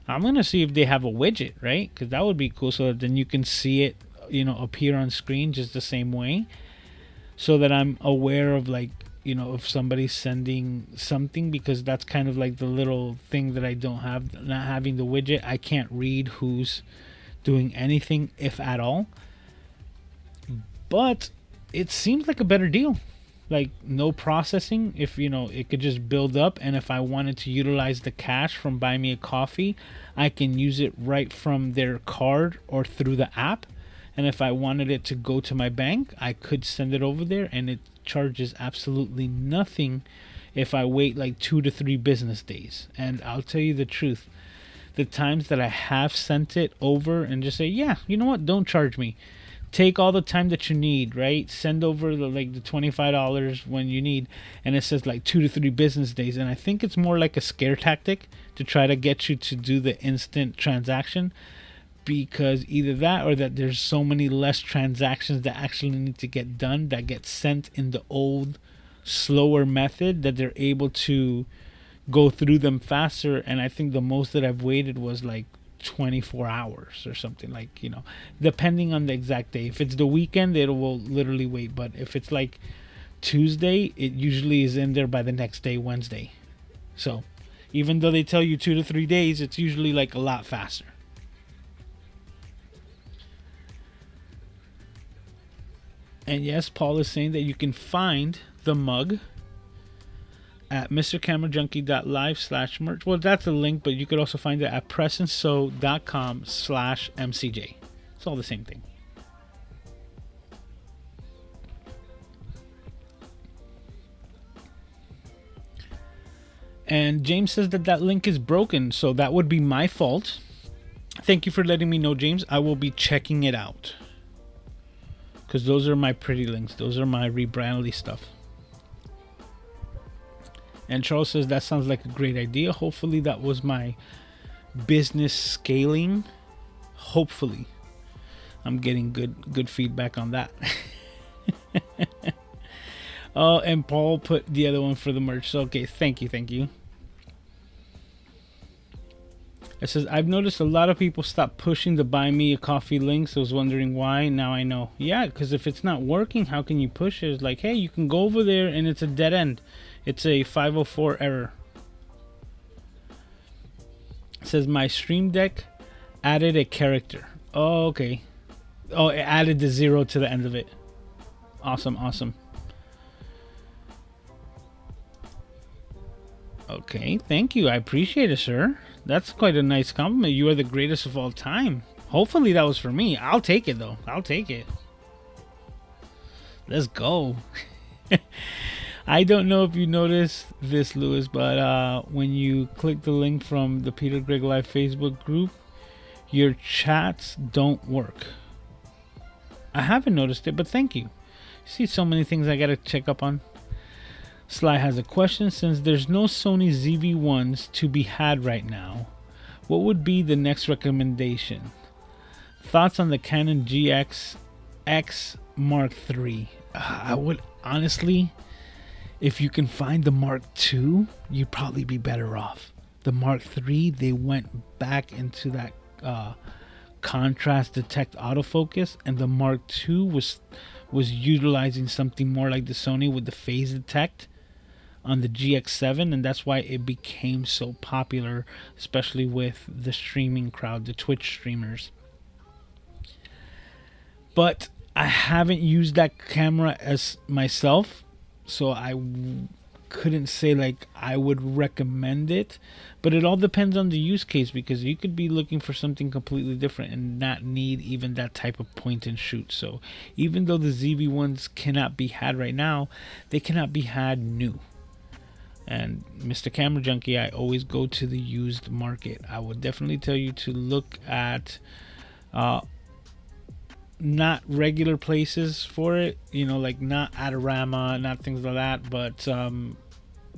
[SPEAKER 1] I'm gonna see if they have a widget, right? Because that would be cool, so that then you can see it, you know, appear on screen just the same way, so that I'm aware of, like, you know, if somebody's sending something, because that's kind of like the little thing that I don't have. Not having the widget, I can't read who's doing anything, if at all. But it seems like a better deal. Like, no processing. If, you know, it could just build up, and if I wanted to utilize the cash from Buy Me a Coffee, I can use it right from their card or through the app. And if I wanted it to go to my bank, I could send it over there, and it charges absolutely nothing if I wait like 2 to 3 business days. And I'll tell you the truth, the times that I have sent it over and just say, yeah, you know what, don't charge me, take all the time that you need, right? Send over the $25 when you need, and it says like 2 to 3 business days. And I think it's more like a scare tactic to try to get you to do the instant transaction, because either that or that there's so many less transactions that actually need to get done that get sent in the old slower method, that they're able to go through them faster. And I think the most that I've waited was like 24 hours or something, like, you know, depending on the exact day. If it's the weekend, it will literally wait, but if it's like Tuesday, it usually is in there by the next day, Wednesday. So even though they tell you 2 to 3 days, it's usually like a lot faster. And yes, Paul is saying that you can find the mug at MrCameraJunkie.live/merch. Well, that's a link, but you could also find it at pressandsew.com/MCJ. It's all the same thing. And James says that that link is broken, so that would be my fault. Thank you for letting me know, James. I will be checking it out, because those are my pretty links. Those are my rebrandly stuff. And Charles says that sounds like a great idea. Hopefully that was my business scaling. Hopefully. I'm getting good feedback on that. Oh, and Paul put the other one for the merch. So, okay, thank you. It says, I've noticed a lot of people stop pushing the Buy Me a Coffee links. I was wondering why. Now I know. Yeah, because if it's not working, how can you push it? It's like, hey, you can go over there and it's a dead end. It's a 504 error. It says, my Stream Deck added a character. Oh, okay. Oh, it added the 0 to the end of it. Awesome. Okay, thank you. I appreciate it, sir. That's quite a nice compliment. You are the greatest of all time. Hopefully that was for me. I'll take it, though. I'll take it. Let's go. I don't know if you noticed this, Lewis, but when you click the link from the Peter Greg Live Facebook group, your chats don't work. I haven't noticed it, but thank you. See, so many things I gotta check up on. Sly has a question. Since there's no Sony ZV-1s to be had right now, what would be the next recommendation? Thoughts on the Canon GX-X Mark III? I would honestly, if you can find the Mark II, you'd probably be better off. The Mark III, they went back into that contrast detect autofocus, and the Mark II was utilizing something more like the Sony with the phase detect on the GX7, and that's why it became so popular, especially with the streaming crowd, the Twitch streamers. But I haven't used that camera as myself, so couldn't say like I would recommend it, but it all depends on the use case, because you could be looking for something completely different and not need even that type of point and shoot. So even though the ZV ones cannot be had right now, they cannot be had new. And Mr. Camera Junkie, I always go to the used market. I would definitely tell you to look at not regular places for it, you know, like not Adorama, not things like that, but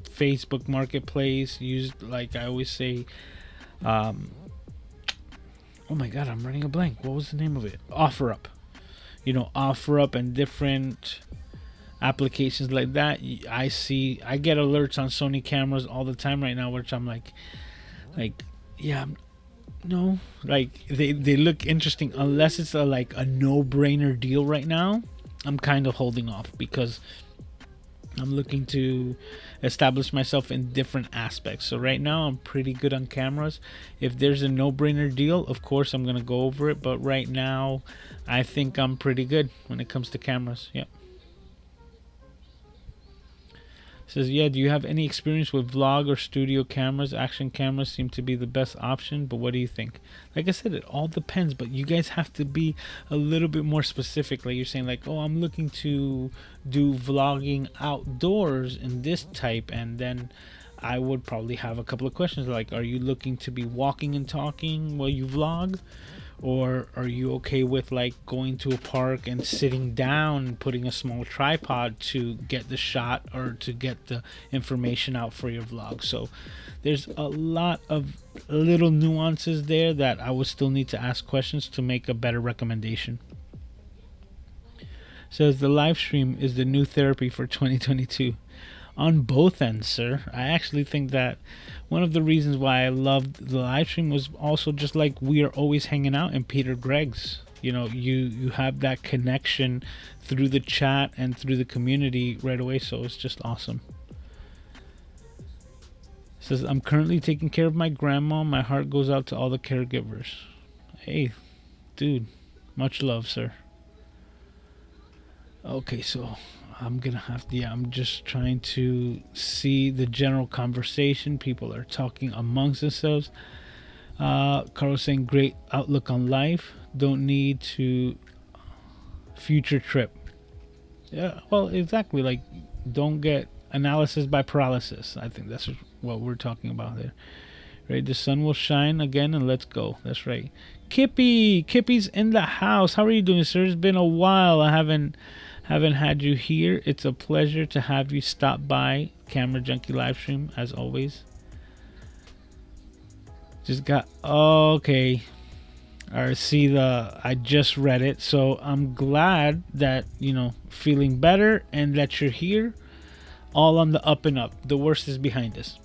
[SPEAKER 1] Facebook Marketplace, used, like I always say, oh my god, I'm running a blank. What was the name of it? OfferUp. You know, OfferUp and different applications like that. I get alerts on Sony cameras all the time right now, which I'm like, yeah, no, like they look interesting. Unless it's a no-brainer deal right now, I'm kind of holding off, because I'm looking to establish myself in different aspects. So right now I'm pretty good on cameras. If there's a no-brainer deal, of course I'm gonna go over it, but right now I think I'm pretty good when it comes to cameras. Yep. Says, yeah, do you have any experience with vlog or studio cameras? Action cameras seem to be the best option, but what do you think? Like I said, it all depends, but you guys have to be a little bit more specific. Like you're saying, like, oh, I'm looking to do vlogging outdoors in this type, and then I would probably have a couple of questions like, are you looking to be walking and talking while you vlog? Or are you okay with like going to a park and sitting down and putting a small tripod to get the shot or to get the information out for your vlog? So there's a lot of little nuances there that I would still need to ask questions to make a better recommendation. Says, the live stream is the new therapy for 2022. On both ends, sir. I actually think that one of the reasons why I loved the live stream was also just like we are always hanging out in Peter Gregg's. You know, you have that connection through the chat and through the community right away, so it's just awesome. It says, I'm currently taking care of my grandma. My heart goes out to all the caregivers. Hey, dude, much love, sir. Okay, so I'm gonna have to, I'm just trying to see the general conversation. People are talking amongst themselves. Carlos saying, great outlook on life. Don't need to future trip. Yeah, well, exactly. Like, don't get analysis by paralysis. I think that's what we're talking about there. Right? The sun will shine again, and let's go. That's right. Kippy's in the house. How are you doing, sir? It's been a while. I haven't had you here. It's a pleasure to have you stop by Camera Junkie live stream as always. Just got okay. I see I just read it, so I'm glad that, you know, feeling better and that you're here, all on the up and up. The worst is behind us.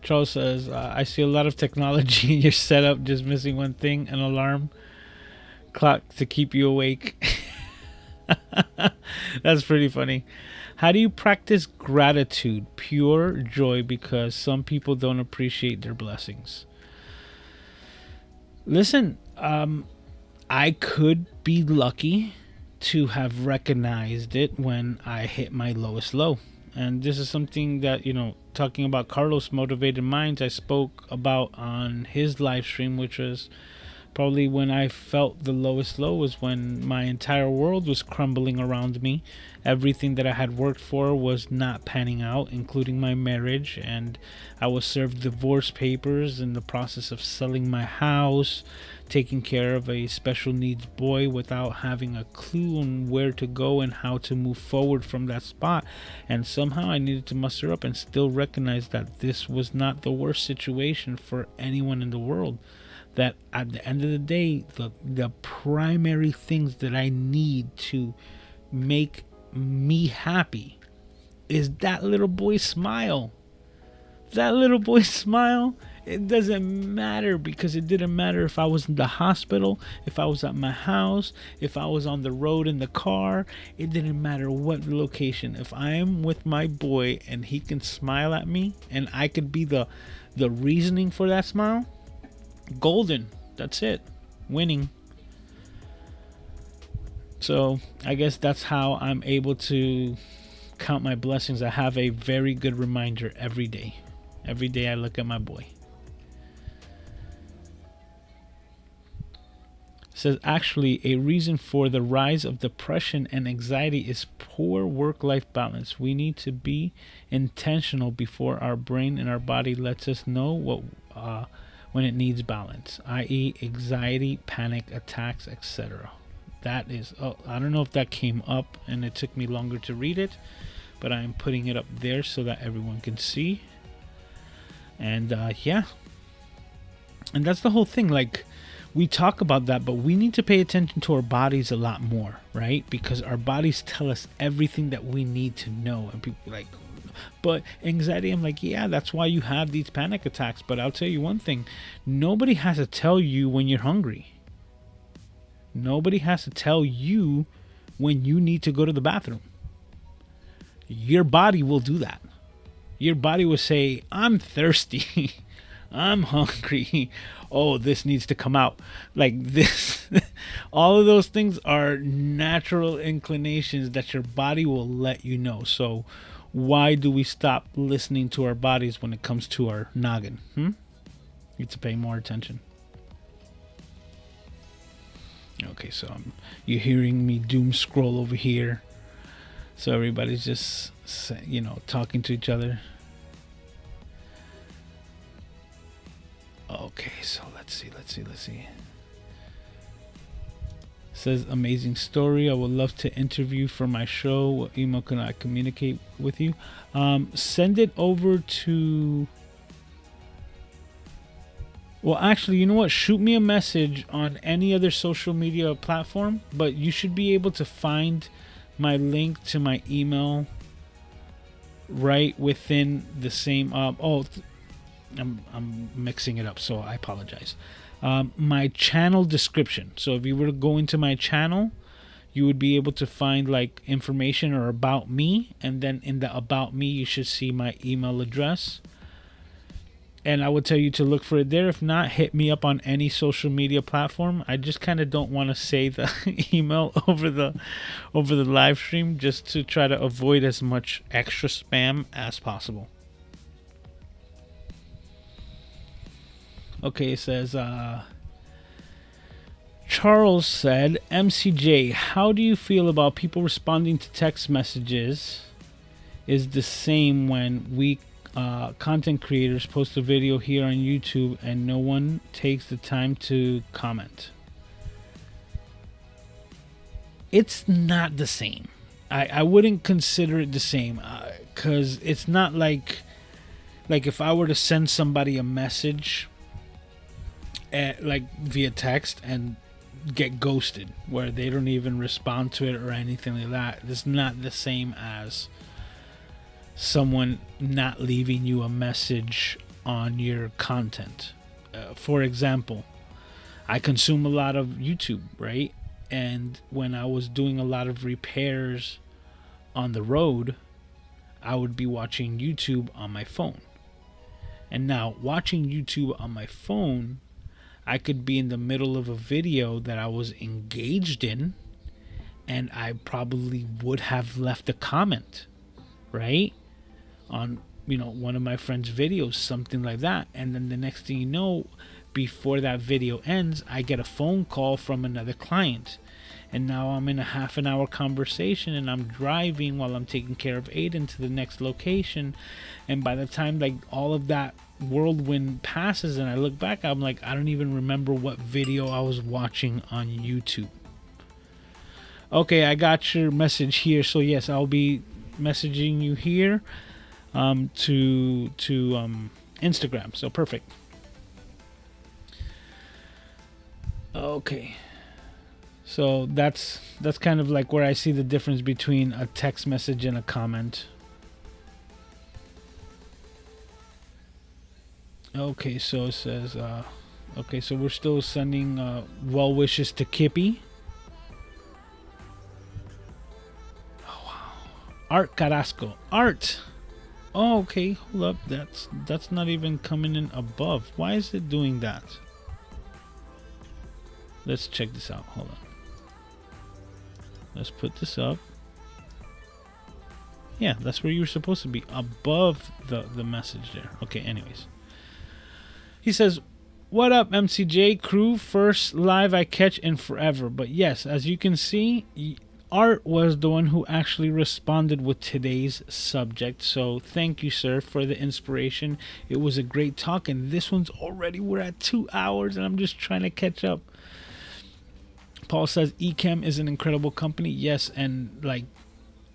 [SPEAKER 1] Charles says, I see a lot of technology in your setup, just missing one thing, an alarm clock to keep you awake. That's pretty funny. How do you practice gratitude, pure joy, because some people don't appreciate their blessings? Listen, I could be lucky to have recognized it when I hit my lowest low. And this is something that, you know, talking about Carlos Motivated Minds, I spoke about on his live stream, which was probably when I felt the lowest low, was when my entire world was crumbling around me. Everything that I had worked for was not panning out, including my marriage, and I was served divorce papers in the process of selling my house, taking care of a special needs boy without having a clue on where to go and how to move forward from that spot. And somehow I needed to muster up and still recognize that this was not the worst situation for anyone in the world. That at the end of the day, the primary things that I need to make me happy is that little boy's smile. That little boy's smile. It doesn't matter, because it didn't matter if I was in the hospital, if I was at my house, if I was on the road in the car. It didn't matter what location. If I am with my boy and he can smile at me and I could be the reasoning for that smile, golden. That's it. Winning. So I guess that's how I'm able to count my blessings. I have a very good reminder every day. Every day I look at my boy. It says, actually, a reason for the rise of depression and anxiety is poor work-life balance. We need to be intentional before our brain and our body lets us know when it needs balance, i.e. anxiety, panic attacks, etc. That is, I don't know if that came up and it took me longer to read it, but I'm putting it up there so that everyone can see. And yeah, and that's the whole thing. Like, we talk about that, but we need to pay attention to our bodies a lot more, right? Because our bodies tell us everything that we need to know. And people are like, but anxiety, I'm like, yeah, that's why you have these panic attacks. But I'll tell you one thing, nobody has to tell you when you're hungry. Nobody has to tell you when you need to go to the bathroom. Your body will do that. Your body will say, I'm thirsty. I'm hungry. Oh, this needs to come out. Like this. All of those things are natural inclinations that your body will let you know. So why do we stop listening to our bodies when it comes to our noggin? You need to pay more attention. Okay, so you're hearing me doom scroll over here. So everybody's just, talking to each other. Okay, so let's see. Says, amazing story. I would love to interview for my show. What email can I communicate with you? Send it over to... Well, actually, you know what? Shoot me a message on any other social media platform, but you should be able to find my link to my email right within the same... I'm mixing it up, so I apologize. My channel description. So if you were to go into my channel, you would be able to find like information or about me, and then in the about me you should see my email address, and I would tell you to look for it there. If not, hit me up on any social media platform. I just kind of don't want to say the email over the live stream, just to try to avoid as much extra spam as possible. Okay, it says, Charles said, MCJ, how do you feel about people responding to text messages is the same when we content creators post a video here on YouTube and no one takes the time to comment? It's not the same. I wouldn't consider it the same, because it's not like if I were to send somebody a message like via text and get ghosted, where they don't even respond to it or anything like that. It's not the same as someone not leaving you a message on your content. For example, I consume a lot of YouTube, right? And when I was doing a lot of repairs on the road, I would be watching YouTube on my phone. And now, watching YouTube on my phone, I could be in the middle of a video that I was engaged in, and I probably would have left a comment, right? On, one of my friend's videos, something like that. And then the next thing you know, before that video ends, I get a phone call from another client. And now I'm in a half an hour conversation, and I'm driving while I'm taking care of Aiden to the next location. And by the time all of that whirlwind passes and I look back, I'm like, I don't even remember what video I was watching on YouTube. Okay, I got your message here. So yes, I'll be messaging you here to Instagram. So perfect. Okay. So that's kind of like where I see the difference between a text message and a comment. Okay, so it says, okay, so we're still sending well wishes to Kippy. Oh, wow. Art Carrasco. Art! Oh, okay, hold up. That's not even coming in above. Why is it doing that? Let's check this out. Hold on. Let's put this up. Yeah, that's where you're supposed to be, above the message there. Okay, anyways. He says, what up, MCJ crew? First live I catch in forever. But yes, as you can see, Art was the one who actually responded with today's subject. So thank you, sir, for the inspiration. It was a great talk, and this one's already, we're at 2 hours, and I'm just trying to catch up. Paul says, Ecamm is an incredible company. Yes, and like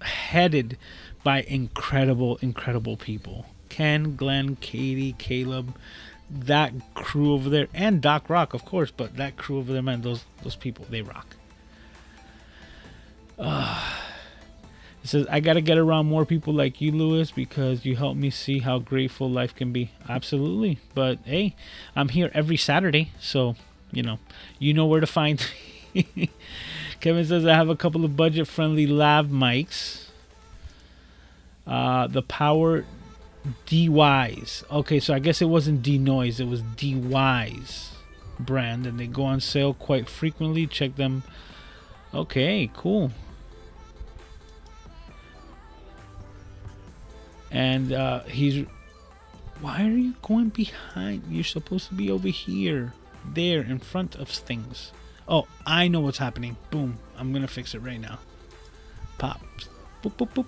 [SPEAKER 1] headed by incredible people. Ken, Glenn, Katie, Caleb, that crew over there, and Doc Rock, of course, but that crew over there, man, those people, they rock. It says, I gotta get around more people like you, Lewis, because you help me see how grateful life can be. Absolutely. But hey, I'm here every Saturday, so you know where to find me. Kevin says, I have a couple of budget-friendly lav mics. The Power DYs. Okay, so I guess it wasn't D-Noise, it was DYs brand, and they go on sale quite frequently. Check them. Okay, cool. And why are you going behind? You're supposed to be over here, there, in front of things. Oh, I know what's happening. Boom. I'm gonna fix it right now. Pop. Boop, boop, boop.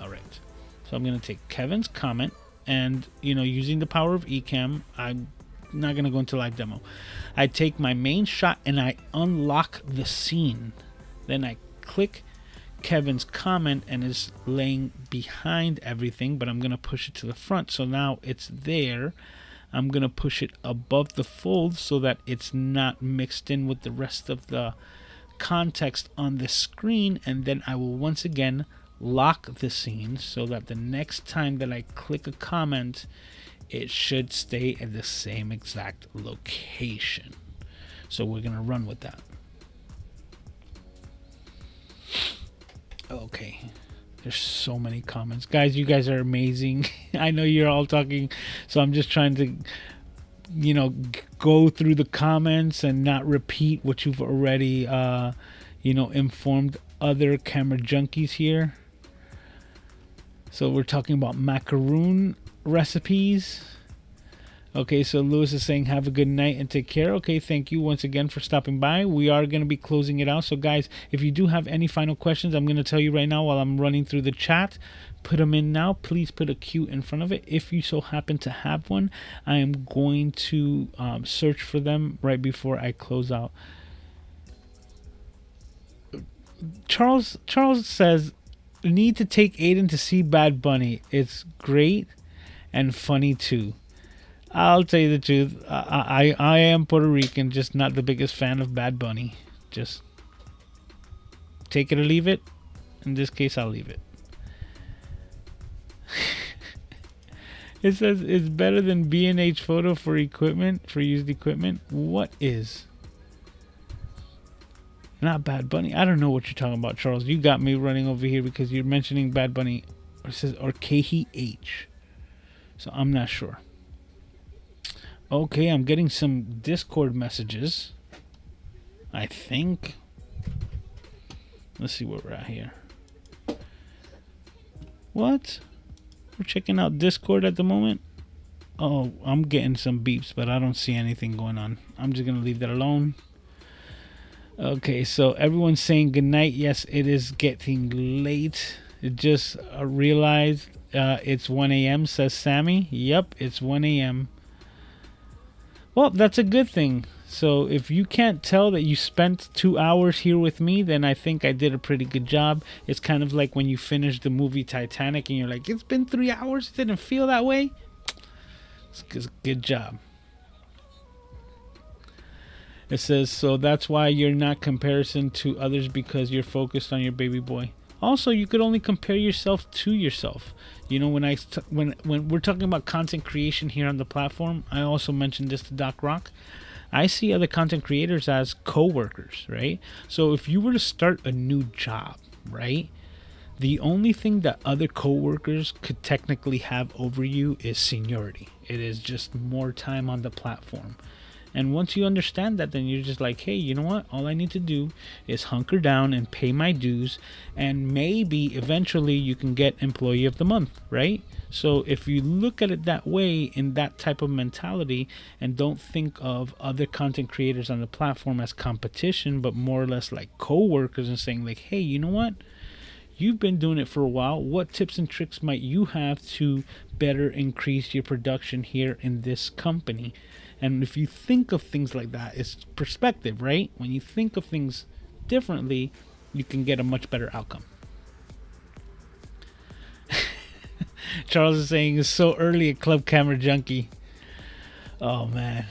[SPEAKER 1] All right. So I'm gonna take Kevin's comment, and using the power of Ecamm, I'm not gonna go into live demo. I take my main shot and I unlock the scene. Then I click Kevin's comment, and it's laying behind everything, but I'm gonna push it to the front. So now it's there. I'm gonna push it above the fold so that it's not mixed in with the rest of the context on the screen, and then I will once again lock the scene so that the next time that I click a comment, it should stay at the same exact location. So we're gonna run with that. Okay, there's so many comments, guys. You guys are amazing. I know you're all talking, so I'm just trying to go through the comments and not repeat what you've already informed other camera junkies here. So we're talking about macaroon recipes. Okay, so Lewis is saying have a good night and take care. Okay, thank you once again for stopping by. We are going to be closing it out. So guys, if you do have any final questions, I'm going to tell you right now while I'm running through the chat. Put them in now. Please put a Q in front of it. If you so happen to have one, I am going to search for them right before I close out. Charles says, need to take Aiden to see Bad Bunny. It's great and funny too. I'll tell you the truth. I am Puerto Rican, just not the biggest fan of Bad Bunny. Just take it or leave it. In this case, I'll leave it. It says it's better than B&H Photo for equipment, for used equipment. What is? Not Bad Bunny. I don't know what you're talking about, Charles. You got me running over here because you're mentioning Bad Bunny. It says or KH. So I'm not sure. Okay, I'm getting some Discord messages, I think. Let's see where we're at here. What? We're checking out Discord at the moment. Oh, I'm getting some beeps, but I don't see anything going on. I'm just going to leave that alone. Okay, so everyone's saying goodnight. Yes, it is getting late. It just realized it's 1 a.m., says Sammy. Yep, it's 1 a.m. Well, that's a good thing. So if you can't tell that you spent 2 hours here with me, then I think I did a pretty good job. It's kind of like when you finish the movie Titanic and you're like, it's been 3 hours. It didn't feel that way. It's a good job. It says, so that's why you're not comparison to others, because you're focused on your baby boy. Also, you could only compare yourself to yourself. You know, when we're talking about content creation here on the platform, I also mentioned this to Doc Rock. I see other content creators as co-workers, right? So if you were to start a new job, right, the only thing that other co-workers could technically have over you is seniority. It is just more time on the platform. And once you understand that, then you're just like, hey, you know what? All I need to do is hunker down and pay my dues, and maybe eventually you can get Employee of the Month, right? So if you look at it that way, in that type of mentality, and don't think of other content creators on the platform as competition, but more or less like co-workers, and saying like, hey, you know what? You've been doing it for a while. What tips and tricks might you have to better increase your production here in this company? And if you think of things like that, it's perspective, right? When you think of things differently, you can get a much better outcome. Charles is saying it's so early at Club Camera Junkie. Oh, man.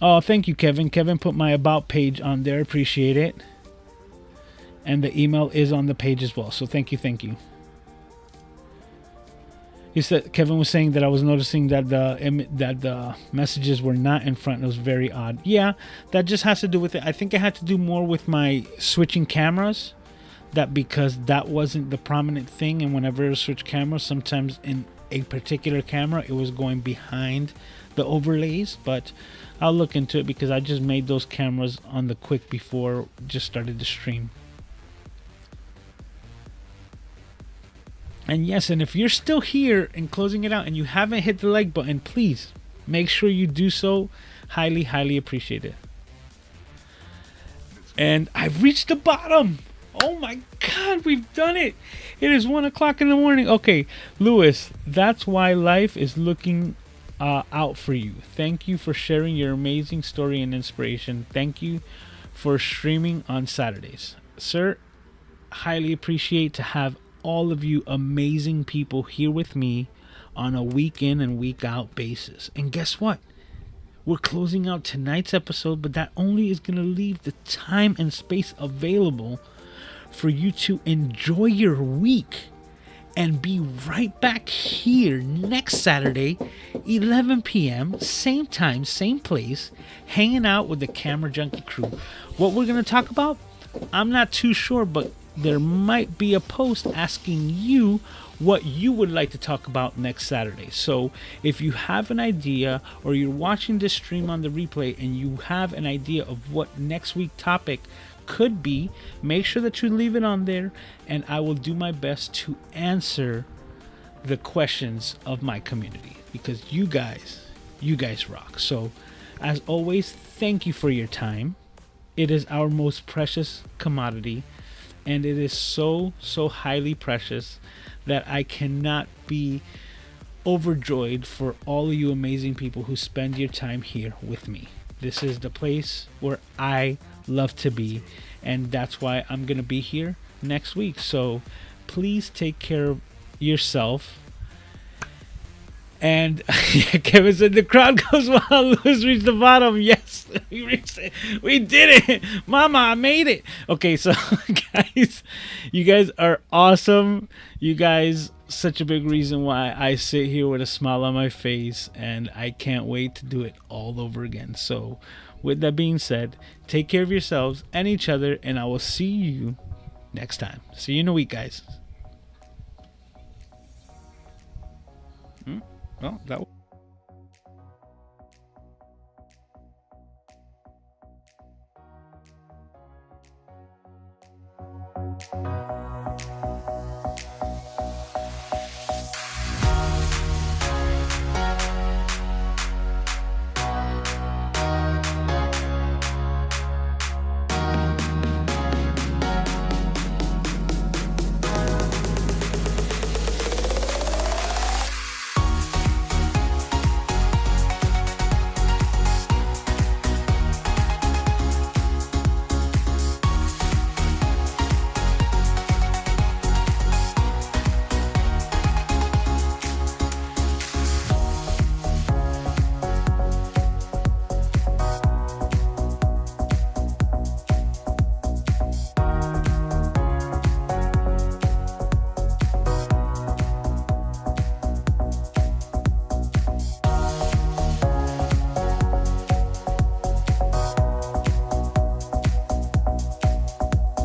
[SPEAKER 1] Oh, thank you, Kevin. Kevin put my about page on there. Appreciate it. And the email is on the page as well. So thank you, thank you. He said, Kevin was saying that I was noticing that the messages were not in front. It was very odd. Yeah, that just has to do with it. I think it had to do more with my switching cameras. That because that wasn't the prominent thing, and whenever I switch cameras, sometimes in a particular camera it was going behind the overlays. But I'll look into it, because I just made those cameras on the quick before just started the stream. And yes, and if you're still here and closing it out and you haven't hit the like button, please make sure you do so. Highly appreciate it. And I've reached the bottom. Oh my God, we've done it. It is 1 o'clock in the morning. Okay, Lewis, that's why life is looking out for you. Thank you for sharing your amazing story and inspiration. Thank you for streaming on Saturdays. Sir, highly appreciate to have all of you amazing people here with me on a week in and week out basis. And guess what? We're closing out tonight's episode, but that only is going to leave the time and space available for you to enjoy your week and be right back here next Saturday, 11 p.m., same time, same place, hanging out with the Camera Junkie crew. What we're going to talk about, I'm not too sure, but there might be a post asking you what you would like to talk about next Saturday. So if you have an idea, or you're watching this stream on the replay and you have an idea of what next week's topic could be, make sure that you leave it on there, and I will do my best to answer the questions of my community, because you guys rock. So as always, thank you for your time. It is our most precious commodity, and it is so highly precious that I cannot be overjoyed for all of you amazing people who spend your time here with me. This is the place where I love to be, and that's why I'm gonna be here next week. So please take care of yourself. And Kevin said the crowd goes wild. Lewis reached the bottom. Yes, we reached it. We did it. Mama, I made it. Okay, so guys, you guys are awesome. You guys, such a big reason why I sit here with a smile on my face, and I can't wait to do it all over again. So with that being said, take care of yourselves and each other, and I will see you next time. See you in a week, guys. Well, that